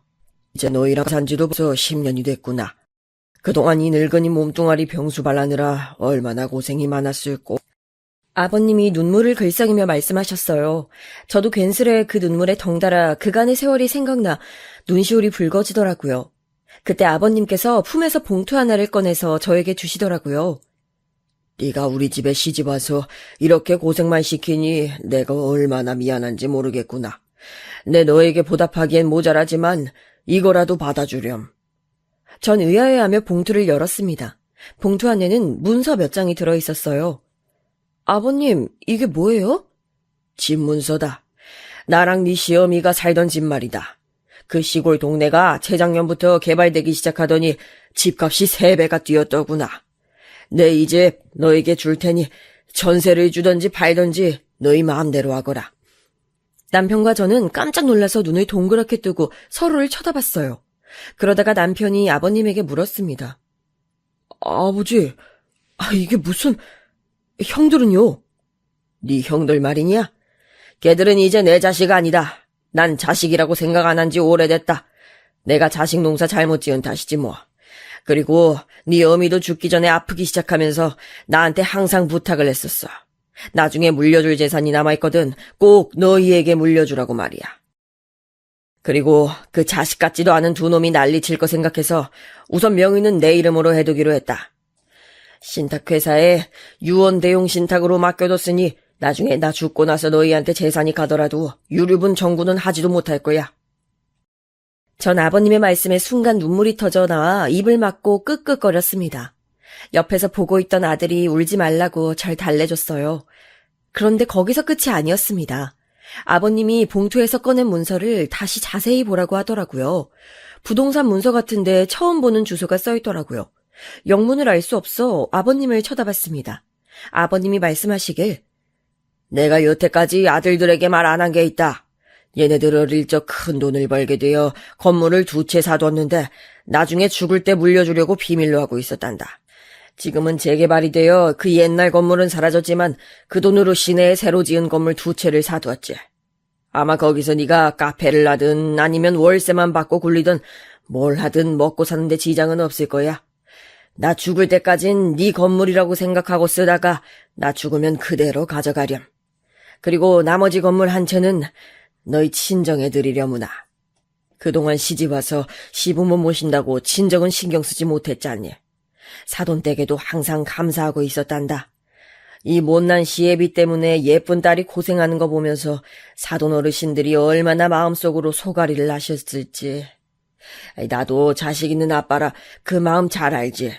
이제 너희랑 산지도 벌써 10년이 됐구나. 그동안 이 늙은이 몸뚱아리 병수 발라느라 얼마나 고생이 많았을꼬. 아버님이 눈물을 글썽이며 말씀하셨어요. 저도 괜스레 그 눈물에 덩달아 그간의 세월이 생각나 눈시울이 붉어지더라고요. 그때 아버님께서 품에서 봉투 하나를 꺼내서 저에게 주시더라고요. 네가 우리 집에 시집와서 이렇게 고생만 시키니 내가 얼마나 미안한지 모르겠구나. 내 너에게 보답하기엔 모자라지만 이거라도 받아주렴. 전 의아해하며 봉투를 열었습니다. 봉투 안에는 문서 몇 장이 들어있었어요. 아버님, 이게 뭐예요? 집 문서다. 나랑 네 시어미가 살던 집 말이다. 그 시골 동네가 재작년부터 개발되기 시작하더니 집값이 3배가 뛰었더구나. 내 이 집 너에게 줄 테니 전세를 주던지 팔던지 너희 마음대로 하거라. 남편과 저는 깜짝 놀라서 눈을 동그랗게 뜨고 서로를 쳐다봤어요. 그러다가 남편이 아버님에게 물었습니다. 아버지, 이게 무슨... 형들은요? 네 형들 말이냐? 걔들은 이제 내 자식 아니다. 난 자식이라고 생각 안 한 지 오래됐다. 내가 자식 농사 잘못 지은 탓이지 뭐. 그리고 네 어미도 죽기 전에 아프기 시작하면서 나한테 항상 부탁을 했었어. 나중에 물려줄 재산이 남아있거든 꼭 너희에게 물려주라고 말이야. 그리고 그 자식 같지도 않은 두 놈이 난리칠 거 생각해서 우선 명의는 내 이름으로 해두기로 했다. 신탁회사에 유언대용 신탁으로 맡겨뒀으니 나중에 나 죽고 나서 너희한테 재산이 가더라도 유류분 청구는 하지도 못할 거야. 전 아버님의 말씀에 순간 눈물이 터져 나와 입을 막고 끄끄거렸습니다. 옆에서 보고 있던 아들이 울지 말라고 절 달래줬어요. 그런데 거기서 끝이 아니었습니다. 아버님이 봉투에서 꺼낸 문서를 다시 자세히 보라고 하더라고요. 부동산 문서 같은데 처음 보는 주소가 써있더라고요. 영문을 알 수 없어 아버님을 쳐다봤습니다. 아버님이 말씀하시길, 내가 여태까지 아들들에게 말 안 한 게 있다. 얘네들 어릴 적 큰 돈을 벌게 되어 건물을 2채 사뒀는데 나중에 죽을 때 물려주려고 비밀로 하고 있었단다. 지금은 재개발이 되어 그 옛날 건물은 사라졌지만 그 돈으로 시내에 새로 지은 건물 2채를 사두었지. 아마 거기서 네가 카페를 하든 아니면 월세만 받고 굴리든 뭘 하든 먹고 사는데 지장은 없을 거야. 나 죽을 때까진 네 건물이라고 생각하고 쓰다가 나 죽으면 그대로 가져가렴. 그리고 나머지 건물 1채는 너희 친정에 드리려무나. 그동안 시집와서 시부모 모신다고 친정은 신경 쓰지 못했잖니. 사돈댁에도 항상 감사하고 있었단다. 이 못난 시애비 때문에 예쁜 딸이 고생하는 거 보면서 사돈 어르신들이 얼마나 마음속으로 소가리를 나셨을지. 나도 자식 있는 아빠라 그 마음 잘 알지.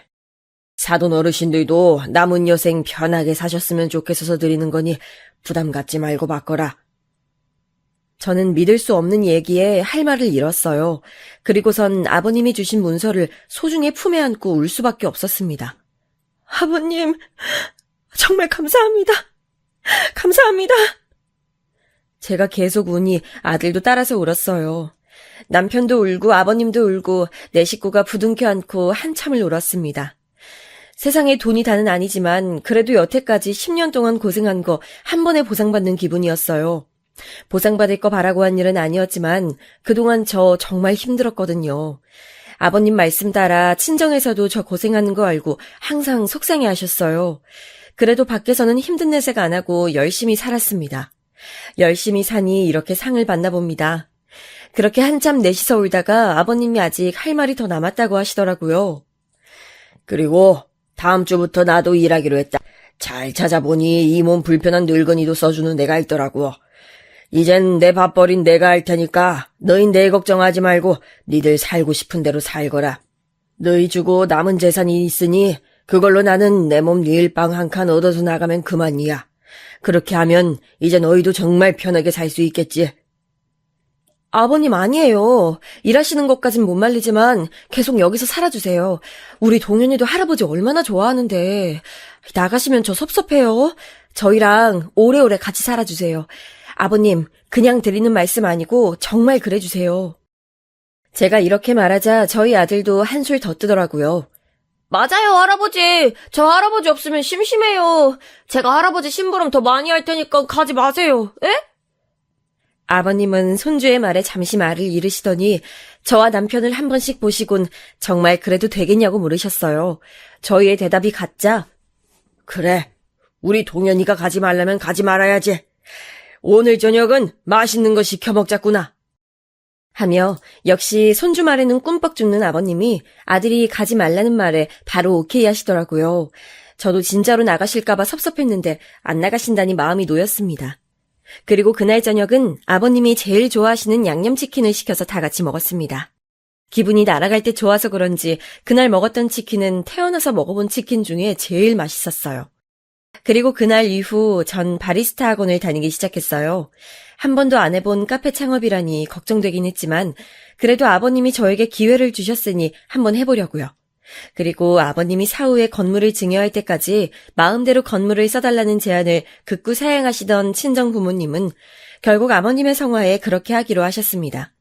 사돈 어르신들도 남은 여생 편하게 사셨으면 좋겠어서 드리는 거니 부담 갖지 말고 받거라. 저는 믿을 수 없는 얘기에 할 말을 잃었어요. 그리고선 아버님이 주신 문서를 소중히 품에 안고 울 수밖에 없었습니다. 아버님, 정말 감사합니다. 감사합니다. 제가 계속 우니 아들도 따라서 울었어요. 남편도 울고 아버님도 울고 내 식구가 부둥켜 안고 한참을 울었습니다. 세상에 돈이 다는 아니지만 그래도 여태까지 10년 동안 고생한 거 한 번에 보상받는 기분이었어요. 보상받을 거 바라고 한 일은 아니었지만 그동안 저 정말 힘들었거든요. 아버님 말씀 따라 친정에서도 저 고생하는 거 알고 항상 속상해 하셨어요. 그래도 밖에서는 힘든 내색 안 하고 열심히 살았습니다. 열심히 사니 이렇게 상을 받나 봅니다. 그렇게 한참 넷이서 울다가 아버님이 아직 할 말이 더 남았다고 하시더라고요. 그리고 다음 주부터 나도 일하기로 했다. 잘 찾아보니 이 몸 불편한 늙은이도 써주는 데가 있더라고. 이젠 내 밥벌인 내가 할 테니까 너희 내 걱정하지 말고 니들 살고 싶은 대로 살거라. 너희 주고 남은 재산이 있으니 그걸로 나는 내 몸 일방 한 칸 얻어서 나가면 그만이야. 그렇게 하면 이제 너희도 정말 편하게 살 수 있겠지. 아버님 아니에요. 일하시는 것까진 못 말리지만 계속 여기서 살아주세요. 우리 동현이도 할아버지 얼마나 좋아하는데. 나가시면 저 섭섭해요. 저희랑 오래오래 같이 살아주세요. 아버님, 그냥 드리는 말씀 아니고 정말 그래주세요. 제가 이렇게 말하자 저희 아들도 한술 더 뜨더라고요. 맞아요, 할아버지. 저 할아버지 없으면 심심해요. 제가 할아버지 심부름 더 많이 할 테니까 가지 마세요. 에? 아버님은 손주의 말에 잠시 말을 잃으시더니 저와 남편을 한 번씩 보시곤 정말 그래도 되겠냐고 물으셨어요. 저희의 대답이 같자 그래, 우리 동현이가 가지 말라면 가지 말아야지. 오늘 저녁은 맛있는 거 시켜 먹자꾸나. 하며 역시 손주 말에는 꿈뻑 죽는 아버님이 아들이 가지 말라는 말에 바로 오케이 하시더라고요. 저도 진짜로 나가실까봐 섭섭했는데 안 나가신다니 마음이 놓였습니다. 그리고 그날 저녁은 아버님이 제일 좋아하시는 양념치킨을 시켜서 다 같이 먹었습니다. 기분이 날아갈 때 좋아서 그런지 그날 먹었던 치킨은 태어나서 먹어본 치킨 중에 제일 맛있었어요. 그리고 그날 이후 전 바리스타 학원을 다니기 시작했어요. 한 번도 안 해본 카페 창업이라니 걱정되긴 했지만 그래도 아버님이 저에게 기회를 주셨으니 한번 해보려고요. 그리고 아버님이 사후에 건물을 증여할 때까지 마음대로 건물을 써달라는 제안을 극구 사양하시던 친정 부모님은 결국 아버님의 성화에 그렇게 하기로 하셨습니다.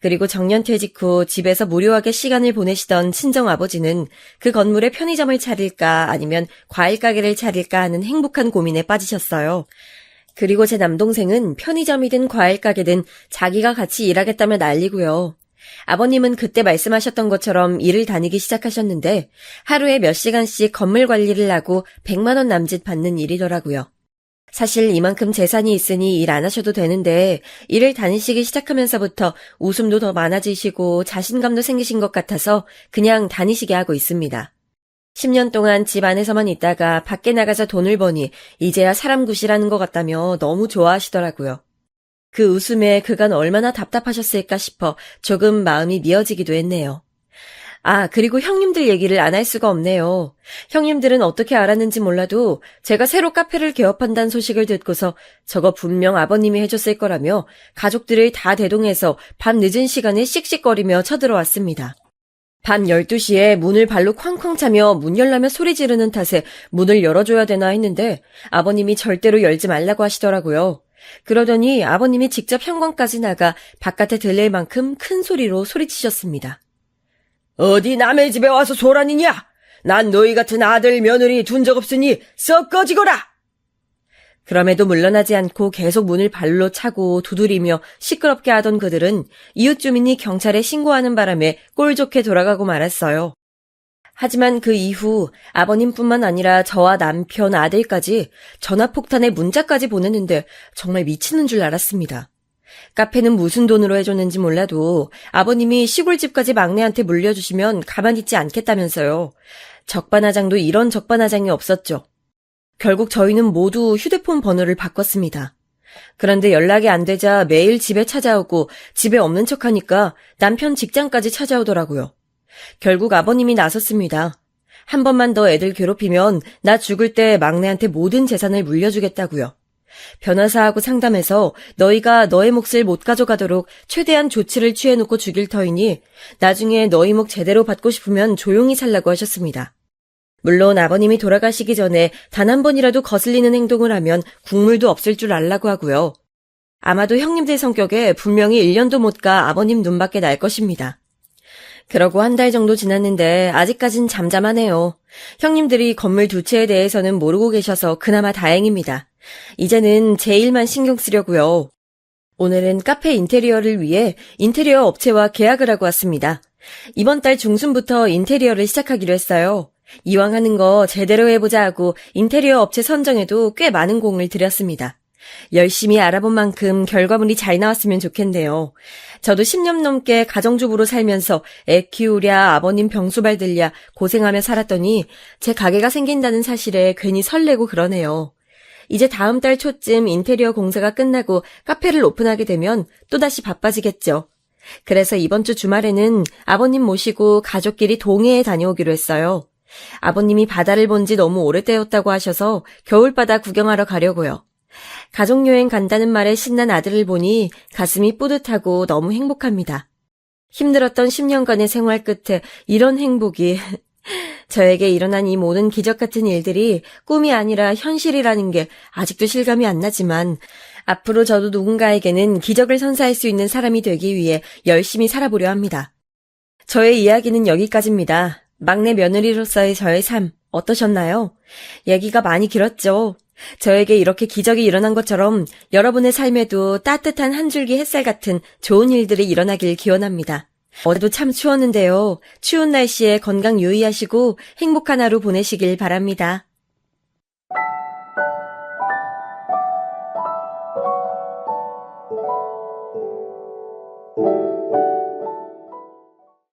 그리고 정년퇴직 후 집에서 무료하게 시간을 보내시던 친정 아버지는 그 건물에 편의점을 차릴까 아니면 과일 가게를 차릴까 하는 행복한 고민에 빠지셨어요. 그리고 제 남동생은 편의점이든 과일 가게든 자기가 같이 일하겠다며 난리고요. 아버님은 그때 말씀하셨던 것처럼 일을 다니기 시작하셨는데 하루에 몇 시간씩 건물 관리를 하고 100만 원 남짓 받는 일이더라고요. 사실 이만큼 재산이 있으니 일 안 하셔도 되는데 일을 다니시기 시작하면서부터 웃음도 더 많아지시고 자신감도 생기신 것 같아서 그냥 다니시게 하고 있습니다. 10년 동안 집 안에서만 있다가 밖에 나가서 돈을 버니 이제야 사람 굿이라는 것 같다며 너무 좋아하시더라고요. 그 웃음에 그간 얼마나 답답하셨을까 싶어 조금 마음이 미어지기도 했네요. 아, 그리고 형님들 얘기를 안 할 수가 없네요. 형님들은 어떻게 알았는지 몰라도 제가 새로 카페를 개업한다는 소식을 듣고서 저거 분명 아버님이 해줬을 거라며 가족들을 다 대동해서 밤 늦은 시간에 씩씩거리며 쳐들어왔습니다. 밤 12시에 문을 발로 쾅쾅 차며 문 열라며 소리 지르는 탓에 문을 열어줘야 되나 했는데 아버님이 절대로 열지 말라고 하시더라고요. 그러더니 아버님이 직접 현관까지 나가 바깥에 들릴 만큼 큰 소리로 소리치셨습니다. 어디 남의 집에 와서 소란이냐? 난 너희 같은 아들 며느리 둔 적 없으니 썩 꺼지거라! 그럼에도 물러나지 않고 계속 문을 발로 차고 두드리며 시끄럽게 하던 그들은 이웃 주민이 경찰에 신고하는 바람에 꼴 좋게 돌아가고 말았어요. 하지만 그 이후 아버님뿐만 아니라 저와 남편, 아들까지 전화폭탄에 문자까지 보냈는데 정말 미치는 줄 알았습니다. 카페는 무슨 돈으로 해줬는지 몰라도 아버님이 시골집까지 막내한테 물려주시면 가만히 있지 않겠다면서요. 적반하장도 이런 적반하장이 없었죠. 결국 저희는 모두 휴대폰 번호를 바꿨습니다. 그런데 연락이 안 되자 매일 집에 찾아오고 집에 없는 척하니까 남편 직장까지 찾아오더라고요. 결국 아버님이 나섰습니다. 한 번만 더 애들 괴롭히면 나 죽을 때 막내한테 모든 재산을 물려주겠다고요. 변호사하고 상담해서 너희가 너의 몫을 못 가져가도록 최대한 조치를 취해놓고 죽일 터이니 나중에 너희 몫 제대로 받고 싶으면 조용히 살라고 하셨습니다. 물론 아버님이 돌아가시기 전에 단 한 번이라도 거슬리는 행동을 하면 국물도 없을 줄 알라고 하고요. 아마도 형님들 성격에 분명히 1년도 못 가 아버님 눈밖에 날 것입니다. 그러고 한 달 정도 지났는데 아직까진 잠잠하네요. 형님들이 건물 두 채에 대해서는 모르고 계셔서 그나마 다행입니다. 이제는 제 일만 신경 쓰려고요. 오늘은 카페 인테리어를 위해 인테리어 업체와 계약을 하고 왔습니다. 이번 달 중순부터 인테리어를 시작하기로 했어요. 이왕 하는 거 제대로 해보자 하고 인테리어 업체 선정에도 꽤 많은 공을 들였습니다. 열심히 알아본 만큼 결과물이 잘 나왔으면 좋겠네요. 저도 10년 넘게 가정주부로 살면서 애 키우랴 아버님 병수 받들랴 고생하며 살았더니 제 가게가 생긴다는 사실에 괜히 설레고 그러네요. 이제 다음 달 초쯤 인테리어 공사가 끝나고 카페를 오픈하게 되면 또다시 바빠지겠죠. 그래서 이번 주 주말에는 아버님 모시고 가족끼리 동해에 다녀오기로 했어요. 아버님이 바다를 본 지 너무 오래되었다고 하셔서 겨울바다 구경하러 가려고요. 가족여행 간다는 말에 신난 아들을 보니 가슴이 뿌듯하고 너무 행복합니다. 힘들었던 10년간의 생활 끝에 이런 행복이 저에게 일어난 이 모든 기적 같은 일들이 꿈이 아니라 현실이라는 게 아직도 실감이 안 나지만 앞으로 저도 누군가에게는 기적을 선사할 수 있는 사람이 되기 위해 열심히 살아보려 합니다. 저의 이야기는 여기까지입니다. 막내 며느리로서의 저의 삶 어떠셨나요? 얘기가 많이 길었죠. 저에게 이렇게 기적이 일어난 것처럼 여러분의 삶에도 따뜻한 한 줄기 햇살 같은 좋은 일들이 일어나길 기원합니다. 어제도 참 추웠는데요. 추운 날씨에 건강 유의하시고 행복한 하루 보내시길 바랍니다.